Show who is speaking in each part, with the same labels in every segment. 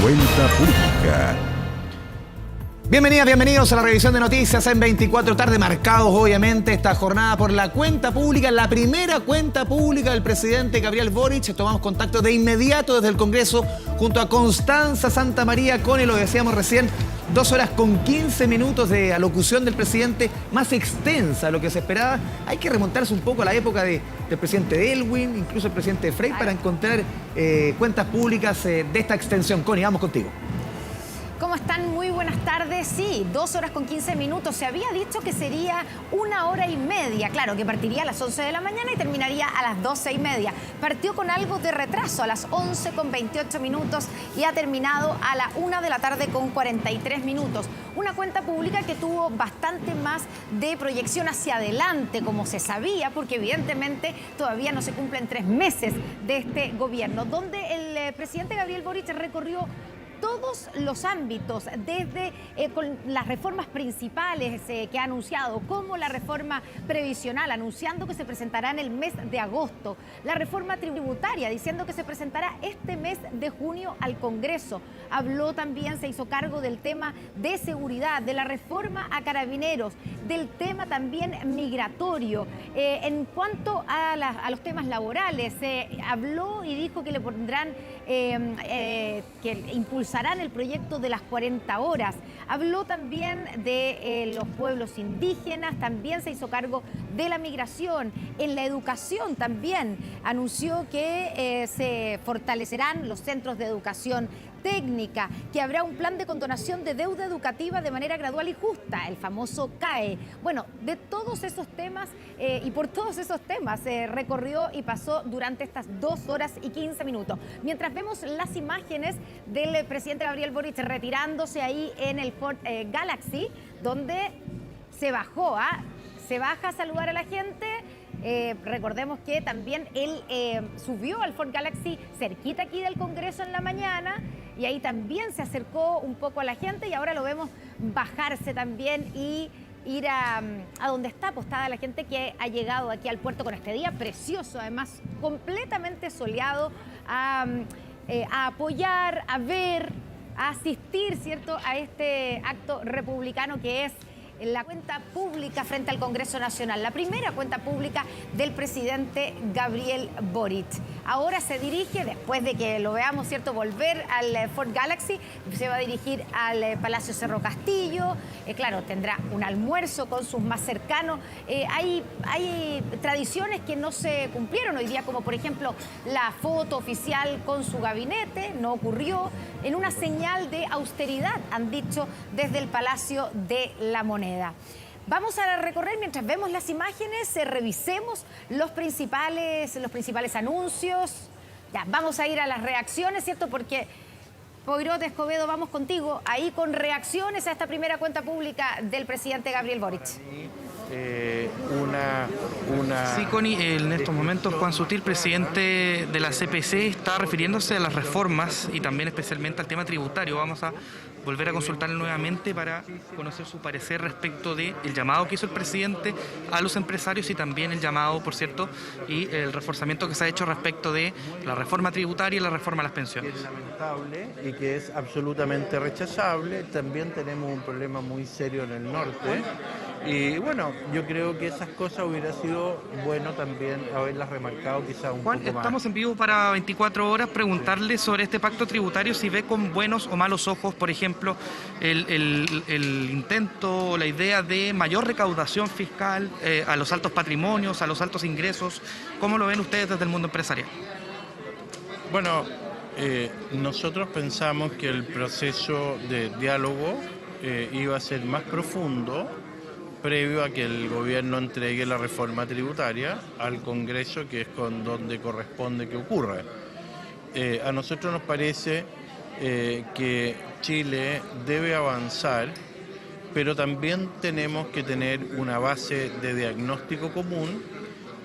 Speaker 1: Cuenta Pública.
Speaker 2: Bienvenidas, bienvenidos a la revisión de noticias en 24 tarde, marcados obviamente esta jornada por la cuenta pública, la primera cuenta pública del presidente Gabriel Boric. Tomamos contacto de inmediato desde el Congreso junto a Constanza Santamaría Cone, lo decíamos recién, 2 horas con 15 minutos de alocución del presidente, más extensa de lo que se esperaba. Hay que remontarse un poco a la época del presidente Elwin, incluso el presidente Frey, para encontrar cuentas públicas de esta extensión. Cone, vamos contigo.
Speaker 3: ¿Cómo están? Muy buenas tardes. Sí, 2 horas con 15 minutos. Se había dicho que sería 1 hora y media. Claro, que partiría a las 11 de la mañana y terminaría a las 12:30. Partió con algo de retraso a las 11 con 28 minutos y ha terminado a la 1 de la tarde con 43 minutos. Una cuenta pública que tuvo bastante más de proyección hacia adelante, como se sabía, porque evidentemente todavía no se cumplen 3 meses de este gobierno, donde el presidente Gabriel Boric recorrió todos los ámbitos, desde con las reformas principales que ha anunciado, como la reforma previsional, anunciando que se presentará en el mes de agosto, la reforma tributaria, diciendo que se presentará este mes de junio al Congreso. Habló también, se hizo cargo del tema de seguridad, de la reforma a carabineros, del tema también migratorio. En cuanto a los temas laborales, habló y dijo que le pondrán, que impulsarán el proyecto de las 40 horas. Habló también de los pueblos indígenas, también se hizo cargo de la migración. En la educación también anunció que se fortalecerán los centros de educación técnica, que habrá un plan de condonación de deuda educativa de manera gradual y justa, el famoso CAE. Bueno, de todos esos temas y por todos esos temas recorrió y pasó durante estas 2 horas y 15 minutos. Mientras vemos las imágenes del presidente Gabriel Boric retirándose ahí en el Ford Galaxy, donde se bajó, se baja a saludar a la gente. Recordemos que también él subió al Ford Galaxy cerquita aquí del Congreso en la mañana y ahí también se acercó un poco a la gente y ahora lo vemos bajarse también y ir a donde está apostada la gente que ha llegado aquí al puerto con este día precioso, además completamente soleado, a apoyar, a ver, a asistir, ¿cierto?, a este acto republicano que es la cuenta pública frente al Congreso Nacional, la primera cuenta pública del presidente Gabriel Boric. Ahora se dirige, después de que lo veamos, ¿cierto?, volver al Ford Galaxy, se va a dirigir al Palacio Cerro Castillo. Claro, tendrá un almuerzo con sus más cercanos. Hay tradiciones que no se cumplieron hoy día, como por ejemplo la foto oficial con su gabinete, no ocurrió, en una señal de austeridad, han dicho desde el Palacio de la Moneda. Vamos a recorrer, mientras vemos las imágenes, revisemos los principales anuncios. Ya, vamos a ir a las reacciones, ¿cierto? Porque, Poirot, Escobedo, vamos contigo, ahí con reacciones a esta primera cuenta pública del presidente Gabriel Boric.
Speaker 4: Sí, Connie, en estos momentos Juan Sutil, presidente de la CPC, está refiriéndose a las reformas y también especialmente al tema tributario. Vamos a volver a consultarle nuevamente para conocer su parecer respecto del llamado que hizo el presidente a los empresarios y también el llamado, por cierto, y el reforzamiento que se ha hecho respecto de la reforma tributaria y la reforma a las pensiones.
Speaker 5: Que es lamentable y que es absolutamente rechazable. También tenemos un problema muy serio en el norte. Y bueno, yo creo que esas cosas hubiera sido bueno también haberlas remarcado quizá un
Speaker 4: Juan,
Speaker 5: poco más.
Speaker 4: estamos en vivo para 24 horas. Preguntarle sobre este pacto tributario, si ve con buenos o malos ojos, por ejemplo, el intento o la idea de mayor recaudación fiscal a los altos patrimonios, a los altos ingresos. ¿Cómo lo ven ustedes desde el mundo empresarial?
Speaker 5: Bueno, nosotros pensamos que el proceso de diálogo iba a ser más profundo previo a que el gobierno entregue la reforma tributaria al Congreso, que es con donde corresponde que ocurra. A nosotros nos parece que Chile debe avanzar, pero también tenemos que tener una base de diagnóstico común,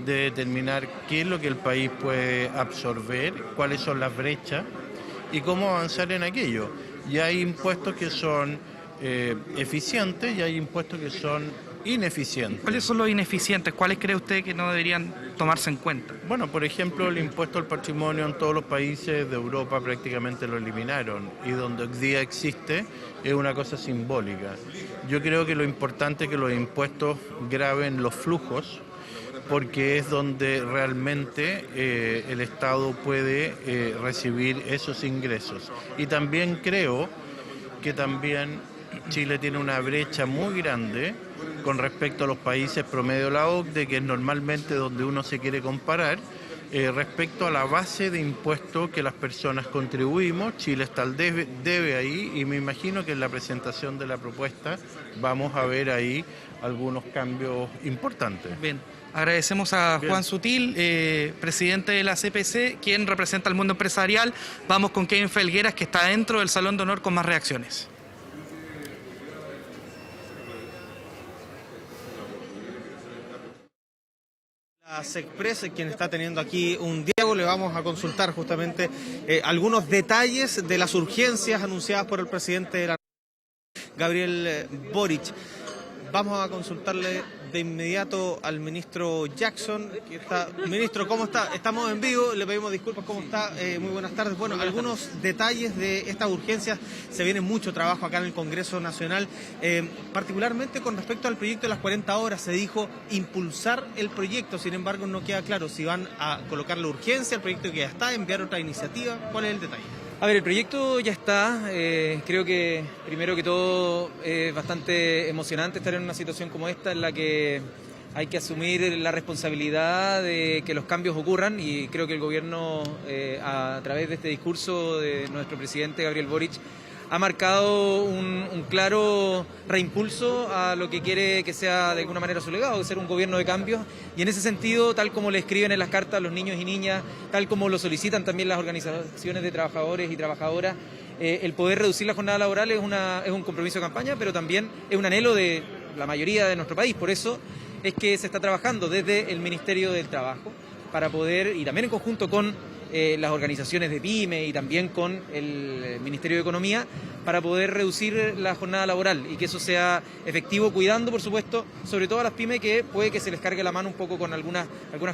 Speaker 5: de determinar qué es lo que el país puede absorber, cuáles son las brechas y cómo avanzar en aquello. Y hay impuestos que son eficientes y hay impuestos que son ineficientes.
Speaker 4: ¿Cuáles son los ineficientes? ¿Cuáles cree usted que no deberían tomarse en cuenta?
Speaker 5: Bueno, por ejemplo, el impuesto al patrimonio en todos los países de Europa prácticamente lo eliminaron, y donde hoy día existe es una cosa simbólica. Yo creo que lo importante es que los impuestos graven los flujos, porque es donde realmente el Estado puede recibir esos ingresos. Y también creo que también Chile tiene una brecha muy grande con respecto a los países promedio de la OCDE, que es normalmente donde uno se quiere comparar, respecto a la base de impuestos que las personas contribuimos. Chile está al debe ahí, y me imagino que en la presentación de la propuesta vamos a ver ahí algunos cambios importantes.
Speaker 4: Bien, agradecemos a Juan Sutil, presidente de la CPC, quien representa al mundo empresarial. Vamos con Kevin Felgueras, que está dentro del Salón de Honor con más reacciones.
Speaker 1: La SECPRES, quien está teniendo aquí un diálogo, le vamos a consultar justamente algunos detalles de las urgencias anunciadas por el presidente de la Gabriel Boric. Vamos a consultarle de inmediato al ministro Jackson, que está. Ministro, ¿cómo está? Estamos en vivo, le pedimos disculpas, ¿cómo está? Muy buenas tardes. Bueno, algunos detalles de estas urgencias. Se viene mucho trabajo acá en el Congreso Nacional, particularmente con respecto al proyecto de las 40 horas. Se dijo impulsar el proyecto, sin embargo no queda claro si van a colocar la urgencia, el proyecto que ya está, enviar otra iniciativa. ¿Cuál es el detalle?
Speaker 6: A ver, el proyecto ya está. Creo que, primero que todo, es bastante emocionante estar en una situación como esta, en la que hay que asumir la responsabilidad de que los cambios ocurran, y creo que el gobierno, a través de este discurso de nuestro presidente Gabriel Boric, ha marcado un claro reimpulso a lo que quiere que sea de alguna manera su legado, de ser un gobierno de cambios. Y en ese sentido, tal como le escriben en las cartas los niños y niñas, tal como lo solicitan también las organizaciones de trabajadores y trabajadoras, el poder reducir la jornada laboral es un compromiso de campaña, pero también es un anhelo de la mayoría de nuestro país. Por eso es que se está trabajando desde el Ministerio del Trabajo para poder, y también en conjunto con las organizaciones de PYME y también con el Ministerio de Economía, para poder reducir la jornada laboral y que eso sea efectivo, cuidando, por supuesto, sobre todo a las PYME, que puede que se les cargue la mano un poco con algunas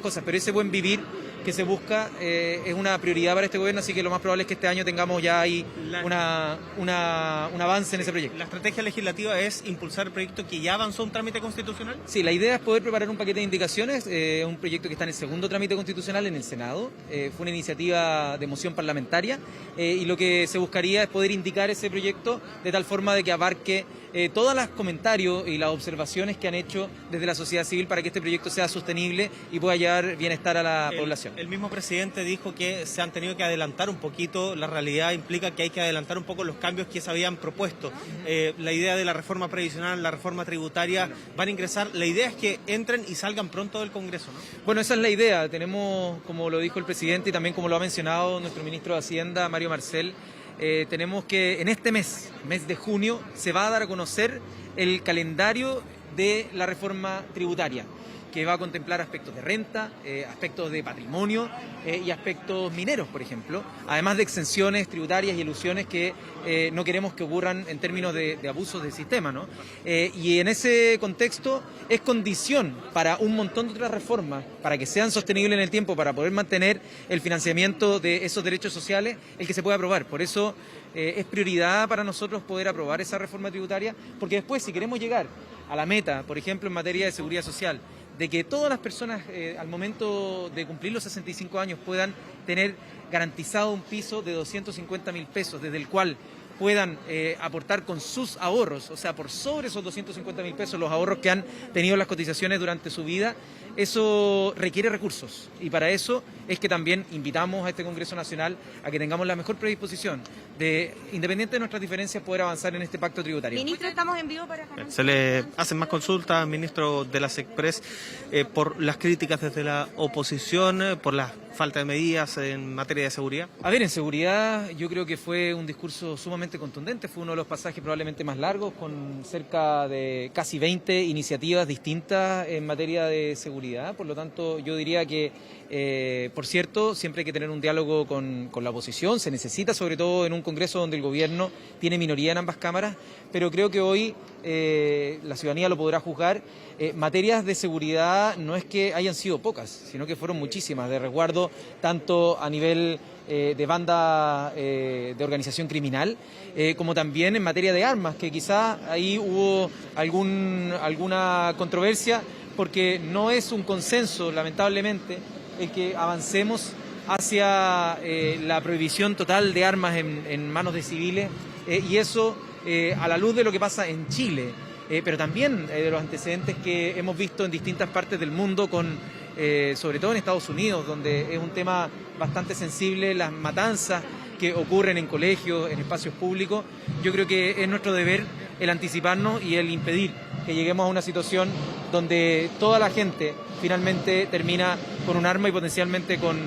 Speaker 6: cosas, pero ese buen vivir que se busca es una prioridad para este gobierno, así que lo más probable es que este año tengamos ya ahí un avance en ese proyecto.
Speaker 1: ¿La estrategia legislativa es impulsar el proyecto que ya avanzó un trámite constitucional?
Speaker 6: Sí, la idea es poder preparar un paquete de indicaciones, un proyecto que está en el segundo trámite constitucional en el Senado. Fue una iniciativa de moción parlamentaria, y lo que se buscaría es poder indicar ese proyecto de tal forma de que abarque todos los comentarios y las observaciones que han hecho desde la sociedad civil, para que este proyecto sea sostenible y pueda llevar bienestar a la población.
Speaker 1: El mismo presidente dijo que se han tenido que adelantar un poquito. La realidad implica que hay que adelantar un poco los cambios que se habían propuesto. La idea de la reforma previsional, la reforma tributaria, van a ingresar. La idea es que entren y salgan pronto del Congreso, ¿no?
Speaker 6: Bueno, esa es la idea. Tenemos, como lo dijo el presidente y también como lo ha mencionado nuestro ministro de Hacienda, Mario Marcel, tenemos que en este mes de junio, se va a dar a conocer el calendario de la reforma tributaria, que va a contemplar aspectos de renta, aspectos de patrimonio y aspectos mineros, por ejemplo, además de exenciones tributarias y elusiones que no queremos que ocurran en términos de abusos del sistema, ¿no? Y en ese contexto es condición para un montón de otras reformas, para que sean sostenibles en el tiempo, para poder mantener el financiamiento de esos derechos sociales, el que se pueda aprobar. Por eso es prioridad para nosotros poder aprobar esa reforma tributaria, porque después, si queremos llegar a la meta, por ejemplo, en materia de seguridad social, de que todas las personas al momento de cumplir los 65 años puedan tener garantizado un piso de 250.000 pesos, desde el cual puedan aportar con sus ahorros, o sea, por sobre esos 250.000 pesos, los ahorros que han tenido las cotizaciones durante su vida. Eso requiere recursos, y para eso es que también invitamos a este Congreso Nacional a que tengamos la mejor predisposición de, independiente de nuestras diferencias, poder avanzar en este pacto tributario.
Speaker 7: Ministro, estamos en vivo para...
Speaker 1: Se le hacen más consultas, ministro de la SECPRES, por las críticas desde la oposición, por la falta de medidas en materia de seguridad.
Speaker 6: A ver, en seguridad yo creo que fue un discurso sumamente contundente, fue uno de los pasajes probablemente más largos, con cerca de casi 20 iniciativas distintas en materia de seguridad. seguridad, por lo tanto yo diría que, por cierto, siempre hay que tener un diálogo con la oposición, se necesita sobre todo en un Congreso donde el gobierno tiene minoría en ambas cámaras, pero creo que hoy la ciudadanía lo podrá juzgar. Materias de seguridad no es que hayan sido pocas, sino que fueron muchísimas, de resguardo tanto a nivel de banda de organización criminal, como también en materia de armas, que quizá ahí hubo alguna controversia, porque no es un consenso, lamentablemente, el que avancemos hacia la prohibición total de armas en manos de civiles, y eso a la luz de lo que pasa en Chile, pero también de los antecedentes que hemos visto en distintas partes del mundo, sobre todo en Estados Unidos, donde es un tema bastante sensible, las matanzas que ocurren en colegios, en espacios públicos. Yo creo que es nuestro deber el anticiparnos y el impedir que lleguemos a una situación donde toda la gente finalmente termina con un arma y potencialmente con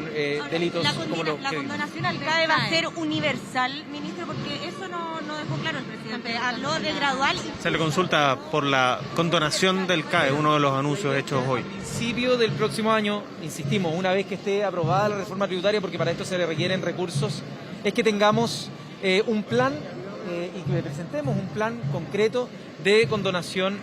Speaker 6: delitos como los
Speaker 7: La
Speaker 6: que
Speaker 7: condonación al CAE va a ser universal, ministro, porque eso no dejó claro el presidente. Habló de gradual.
Speaker 1: Se le consulta por la condonación del CAE, uno de los anuncios hechos hoy.
Speaker 6: Principio del próximo año, insistimos, una vez que esté aprobada la reforma tributaria, porque para esto se le requieren recursos, es que tengamos un plan y que le presentemos un plan concreto de condonación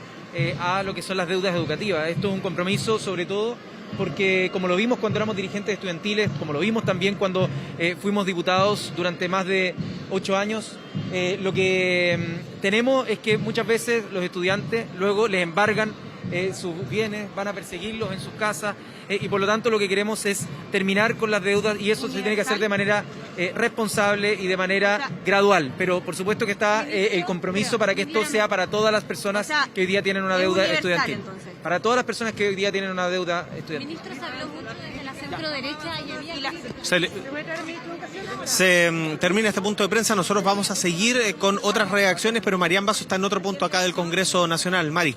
Speaker 6: a lo que son las deudas educativas. Esto es un compromiso sobre todo porque, como lo vimos cuando éramos dirigentes estudiantiles, como lo vimos también cuando fuimos diputados durante más de 8 años, lo que tenemos es que muchas veces los estudiantes luego les embargan sus bienes, van a perseguirlos en sus casas, y por lo tanto lo que queremos es terminar con las deudas, y eso se tiene que hacer de manera responsable y de manera gradual, pero por supuesto que está el compromiso para que esto sea para todas las personas que hoy día tienen una deuda estudiantil. Para todas las personas que hoy día tienen una deuda estudiantil.
Speaker 7: Ministro, se habló mucho desde la centro derecha y había...
Speaker 1: Se termina este punto de prensa, nosotros vamos a seguir con otras reacciones, pero Marián Basso está en otro punto acá del Congreso Nacional. Mari.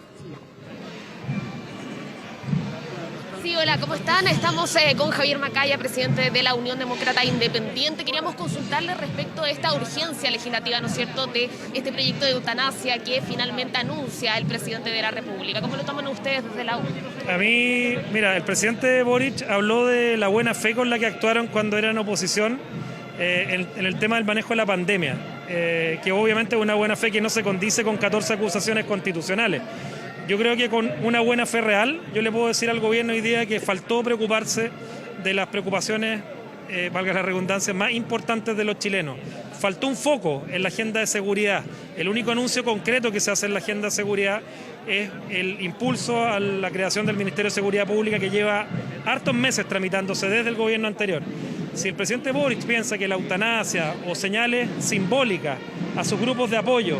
Speaker 8: Sí, hola, ¿cómo están? Estamos con Javier Macaya, presidente de la Unión Demócrata Independiente. Queríamos consultarle respecto a esta urgencia legislativa, ¿no es cierto?, de este proyecto de eutanasia que finalmente anuncia el presidente de la República. ¿Cómo lo toman ustedes desde la UNE?
Speaker 9: A mí, mira, el presidente Boric habló de la buena fe con la que actuaron cuando eran oposición en el tema del manejo de la pandemia, que obviamente es una buena fe que no se condice con 14 acusaciones constitucionales. Yo creo que con una buena fe real, yo le puedo decir al gobierno hoy día que faltó preocuparse de las preocupaciones, valga la redundancia, más importantes de los chilenos. Faltó un foco en la agenda de seguridad. El único anuncio concreto que se hace en la agenda de seguridad es el impulso a la creación del Ministerio de Seguridad Pública, que lleva hartos meses tramitándose desde el gobierno anterior. Si el presidente Boric piensa que la eutanasia o señales simbólicas a sus grupos de apoyo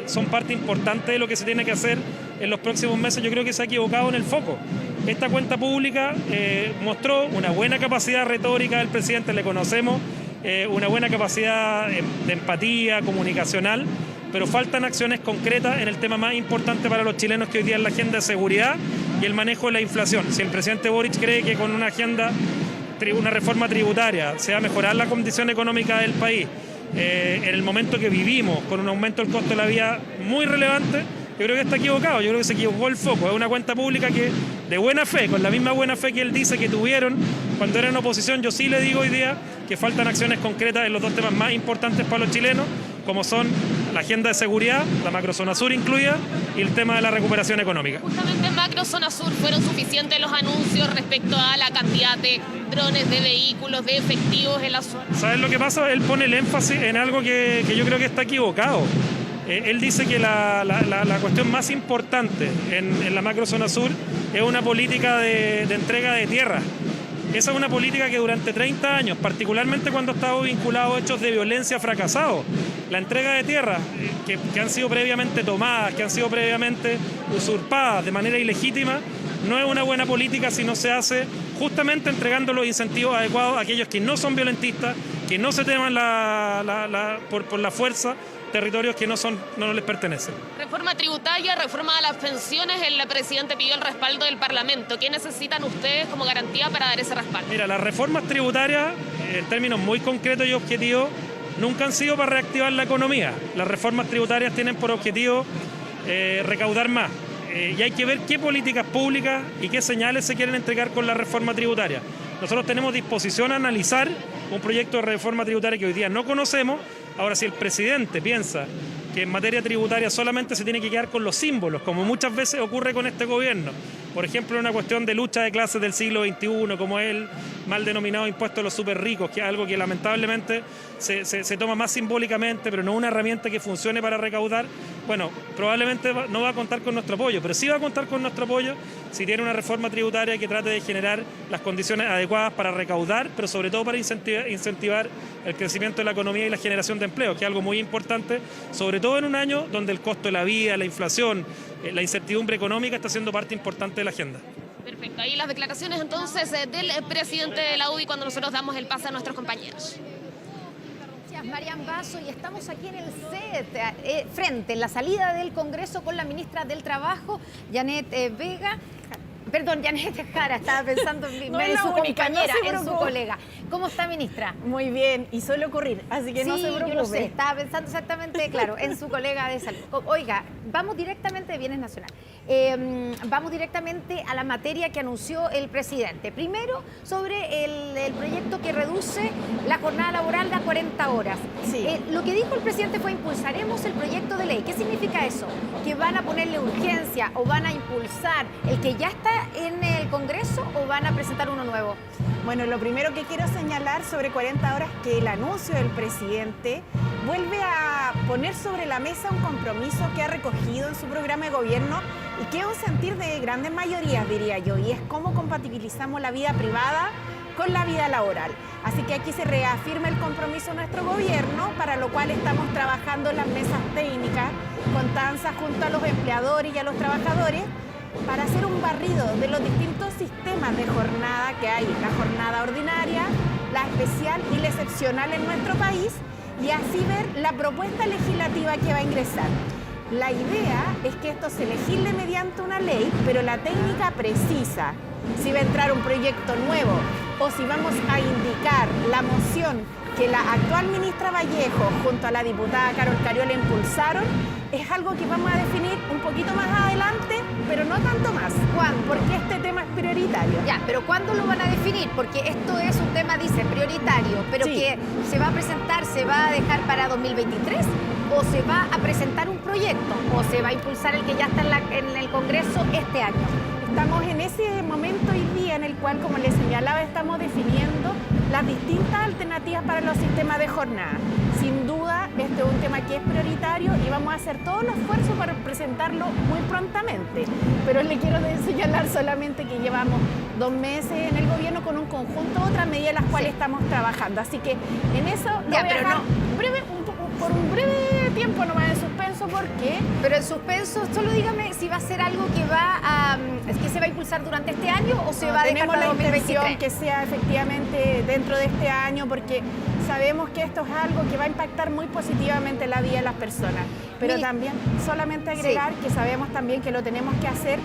Speaker 9: son parte importante de lo que se tiene que hacer en los próximos meses, yo creo que se ha equivocado en el foco. Esta cuenta pública mostró una buena capacidad retórica del presidente, le conocemos, una buena capacidad de empatía comunicacional, pero faltan acciones concretas en el tema más importante para los chilenos, que hoy día es la agenda de seguridad y el manejo de la inflación. Si el presidente Boric cree que con una reforma tributaria se va a mejorar la condición económica del país, en el momento que vivimos, con un aumento del costo de la vida muy relevante, yo creo que está equivocado, yo creo que se equivocó el foco. Es una cuenta pública que, de buena fe, con la misma buena fe que él dice que tuvieron cuando eran oposición, yo sí le digo hoy día que faltan acciones concretas en los dos temas más importantes para los chilenos, como son la agenda de seguridad, la macrozona sur incluida, y el tema de la recuperación económica.
Speaker 8: Justamente en macrozona sur fueron suficientes los anuncios respecto a la cantidad de drones, de vehículos, de efectivos en la zona.
Speaker 9: ¿Sabes lo que pasa? Él pone el énfasis en algo que yo creo que está equivocado. Él dice que la cuestión más importante en la macrozona sur es una política de entrega de tierra. Esa es una política que durante 30 años, particularmente cuando ha estado vinculado a hechos de violencia, ha fracasado. La entrega de tierras que han sido previamente tomadas, que han sido previamente usurpadas de manera ilegítima, no es una buena política si no se hace justamente entregando los incentivos adecuados a aquellos que no son violentistas, que no se teman por la fuerza territorios que no les pertenecen.
Speaker 8: Reforma tributaria, reforma de las pensiones, el presidente pidió el respaldo del Parlamento. ¿Qué necesitan ustedes como garantía para dar ese respaldo? Mira,
Speaker 9: las reformas tributarias, en términos muy concretos y objetivos, nunca han sido para reactivar la economía. Las reformas tributarias tienen por objetivo recaudar más. y hay que ver qué políticas públicas y qué señales se quieren entregar con la reforma tributaria. Nosotros tenemos disposición a analizar un proyecto de reforma tributaria que hoy día no conocemos. Ahora, si el presidente piensa que en materia tributaria solamente se tiene que quedar con los símbolos, como muchas veces ocurre con este gobierno, por ejemplo, una cuestión de lucha de clases del siglo XXI, como el mal denominado impuesto a los súper ricos, que es algo que lamentablemente se toma más simbólicamente, pero no una herramienta que funcione para recaudar, bueno, probablemente no va a contar con nuestro apoyo, pero sí va a contar con nuestro apoyo si tiene una reforma tributaria que trate de generar las condiciones adecuadas para recaudar, pero sobre todo para incentivar el crecimiento de la economía y la generación de empleo, que es algo muy importante, sobre todo en un año donde el costo de la vida, la inflación, la incertidumbre económica está siendo parte importante de la agenda.
Speaker 8: Perfecto, ahí las declaraciones entonces del presidente de la UDI cuando nosotros damos el pase a nuestros compañeros.
Speaker 3: Gracias, Marian Basso, y estamos aquí en el set, frente, en la salida del Congreso con la ministra del Trabajo, Janet Vega. Perdón, Janet Jara, estaba pensando en su compañera, en su colega. ¿Cómo está, ministra?
Speaker 10: Muy bien, y suele ocurrir, así que no se preocupe.
Speaker 3: Yo lo sé, estaba pensando exactamente, claro, en su colega de salud. Oiga, vamos directamente de Bienes Nacional. Vamos directamente a la materia que anunció el presidente. Primero, sobre el proyecto que reduce la jornada laboral a 40 horas.
Speaker 10: Sí.
Speaker 3: Lo que dijo el presidente fue: impulsaremos el proyecto de ley. ¿Qué significa eso? ¿Que van a ponerle urgencia o van a impulsar el que ya está en el Congreso o van a presentar uno nuevo?
Speaker 10: Bueno, lo primero que quiero señalar sobre 40 horas es que el anuncio del presidente vuelve a poner sobre la mesa un compromiso que ha recogido en su programa de gobierno y que es un sentir de grandes mayorías, diría yo, y es cómo compatibilizamos la vida privada con la vida laboral. Así que aquí se reafirma el compromiso de nuestro gobierno, para lo cual estamos trabajando en las mesas técnicas con Tanza junto a los empleadores y a los trabajadores para hacer un barrido de los distintos sistemas de jornada que hay, la jornada ordinaria, la especial y la excepcional en nuestro país, y así ver la propuesta legislativa que va a ingresar. La idea es que esto se legisle mediante una ley, pero la técnica precisa si va a entrar un proyecto nuevo o si vamos a indicar la moción que la actual ministra Vallejo junto a la diputada Carol Cariola impulsaron, es algo que vamos a definir un poquito más adelante, pero no tanto más.
Speaker 3: ¿Cuándo?
Speaker 10: Porque este tema es prioritario.
Speaker 3: Ya, pero ¿cuándo lo van a definir? Porque esto es un tema, dice, prioritario, pero
Speaker 10: Sí.
Speaker 3: que se va a presentar, ¿se va a dejar para 2023? ¿O se va a presentar un proyecto? ¿O se va a impulsar el que ya está en el Congreso este año?
Speaker 10: Estamos en ese momento hoy día en el cual, como les señalaba, estamos definiendo las distintas alternativas para los sistemas de jornada. Sin duda, este es un tema que es prioritario y vamos a hacer todo el esfuerzo para presentarlo muy prontamente. Pero le quiero señalar solamente que llevamos 2 meses en el gobierno con un conjunto de otras medidas en las cuales estamos trabajando. Así que en eso
Speaker 3: Ya, pero no.
Speaker 10: por un breve tiempo nomás en suspenso, porque
Speaker 3: Pero en suspenso, solo dígame si va a ser algo que se va a impulsar durante este año o se va a dejar
Speaker 10: tenemos
Speaker 3: para
Speaker 10: la
Speaker 3: 2023.
Speaker 10: intención que sea efectivamente dentro de este año, porque sabemos que esto es algo que va a impactar muy positivamente la vida de las personas. Pero también solamente agregar que sabemos también que lo tenemos que hacer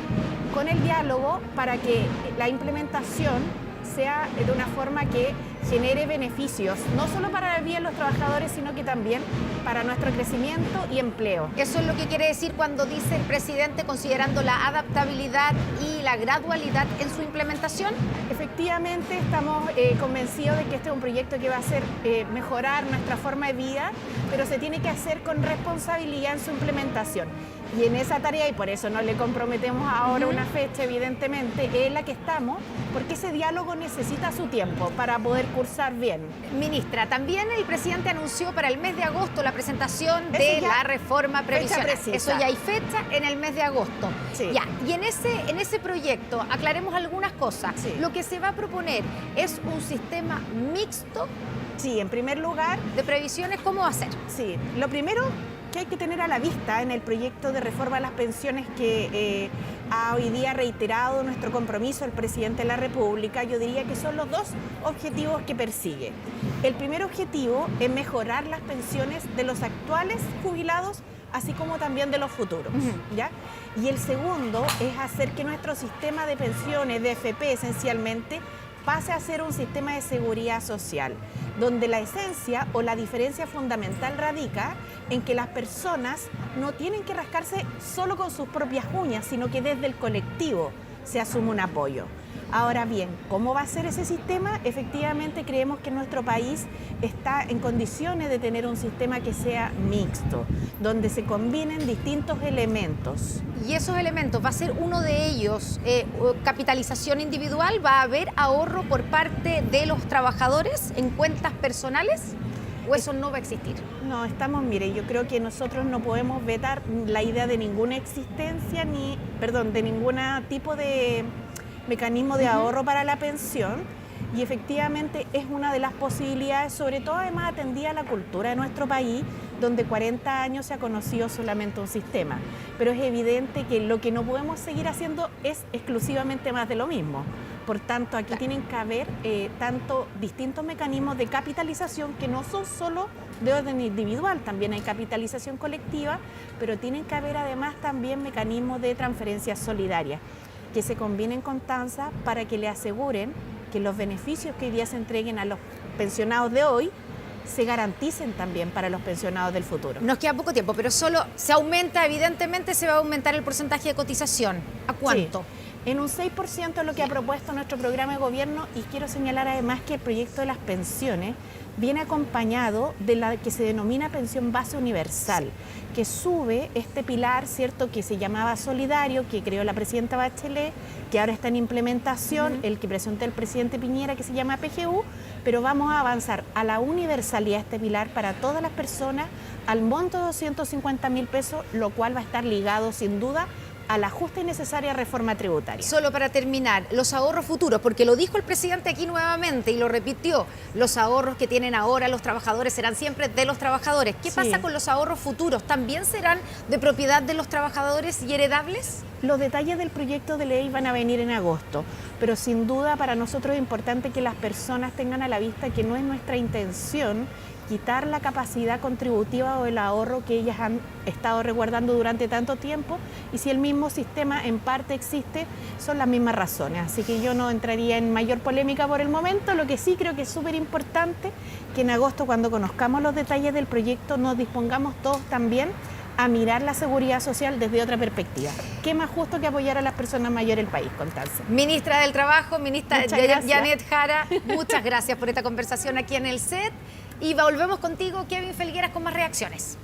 Speaker 10: con el diálogo para que la implementación sea de una forma que genere beneficios, no solo para el bien de los trabajadores, sino que también para nuestro crecimiento y empleo.
Speaker 3: Eso es lo que quiere decir cuando dice el presidente, considerando la adaptabilidad y la gradualidad en su implementación.
Speaker 10: Efectivamente, estamos convencidos de que este es un proyecto que va a hacer mejorar nuestra forma de vida, pero se tiene que hacer con responsabilidad en su implementación. Y en esa tarea, y por eso no le comprometemos ahora una fecha, evidentemente, es la que estamos, porque ese diálogo necesita su tiempo para poder cursar bien.
Speaker 3: Ministra, también el presidente anunció para el mes de agosto la presentación de la reforma previsional. Eso ya hay fecha en el mes de agosto.
Speaker 10: Sí.
Speaker 3: Ya, y en ese proyecto aclaremos algunas cosas.
Speaker 10: Sí.
Speaker 3: Lo que se va a proponer es un sistema mixto
Speaker 10: Sí, en primer lugar,
Speaker 3: de previsiones. ¿Cómo va a ser?
Speaker 10: sí, lo primero que hay que tener a la vista en el proyecto de reforma a las pensiones que ha hoy día reiterado nuestro compromiso el presidente de la República, yo diría que son los 2 objetivos que persigue. El primer objetivo es mejorar las pensiones de los actuales jubilados, así como también de los futuros, ¿ya? Y el segundo es hacer que nuestro sistema de pensiones, de FP esencialmente, pase a ser un sistema de seguridad social, donde la esencia o la diferencia fundamental radica en que las personas no tienen que rascarse solo con sus propias uñas, sino que desde el colectivo se asume un apoyo. Ahora bien, ¿cómo va a ser ese sistema? Efectivamente creemos que nuestro país está en condiciones de tener un sistema que sea mixto, donde se combinen distintos elementos.
Speaker 3: Y esos elementos, ¿va a ser uno de ellos capitalización individual? ¿Va a haber ahorro por parte de los trabajadores en cuentas personales? ¿O eso no va a existir?
Speaker 10: No, mire, yo creo que nosotros no podemos vetar la idea de ninguna existencia, de ningún tipo de mecanismo de ahorro para la pensión, y efectivamente es una de las posibilidades, sobre todo además atendida a la cultura de nuestro país, donde 40 años se ha conocido solamente un sistema. Pero es evidente que lo que no podemos seguir haciendo es exclusivamente más de lo mismo. Por tanto, aquí tienen que haber tanto distintos mecanismos de capitalización que no son solo de orden individual, también hay capitalización colectiva, pero tienen que haber además también mecanismos de transferencias solidarias que se combinen con TANSA para que le aseguren que los beneficios que hoy día se entreguen a los pensionados de hoy se garanticen también para los pensionados del futuro.
Speaker 3: Nos queda poco tiempo, pero solo se aumenta, evidentemente se va a aumentar el porcentaje de cotización. ¿A cuánto?
Speaker 10: Sí, en un 6% es lo que ha propuesto nuestro programa de gobierno, y quiero señalar además que el proyecto de las pensiones viene acompañado de la que se denomina pensión base universal, que sube este pilar, ¿cierto?, que se llamaba solidario, que creó la presidenta Bachelet, que ahora está en implementación, el que presentó el presidente Piñera, que se llama PGU, pero vamos a avanzar a la universalidad de este pilar para todas las personas, al monto de 250.000 pesos, lo cual va a estar ligado sin duda a la justa y necesaria reforma tributaria.
Speaker 3: Solo para terminar, los ahorros futuros, porque lo dijo el presidente aquí nuevamente y lo repitió, los ahorros que tienen ahora los trabajadores serán siempre de los trabajadores. ¿Qué pasa con los ahorros futuros? ¿También serán de propiedad de los trabajadores y heredables?
Speaker 10: Los detalles del proyecto de ley van a venir en agosto, pero sin duda para nosotros es importante que las personas tengan a la vista que no es nuestra intención quitar la capacidad contributiva o el ahorro que ellas han estado resguardando durante tanto tiempo, y si el mismo sistema en parte existe, son las mismas razones. Así que yo no entraría en mayor polémica por el momento. Lo que sí creo que es súper importante que en agosto, cuando conozcamos los detalles del proyecto, nos dispongamos todos también a mirar la seguridad social desde otra perspectiva. ¿Qué más justo que apoyar a las personas mayores del país, Constanza?
Speaker 3: Ministra del Trabajo, ministra
Speaker 10: Muchas
Speaker 3: Janet Jara, muchas gracias por esta conversación aquí en el set. Y volvemos contigo, Kevin Felgueras, con más reacciones.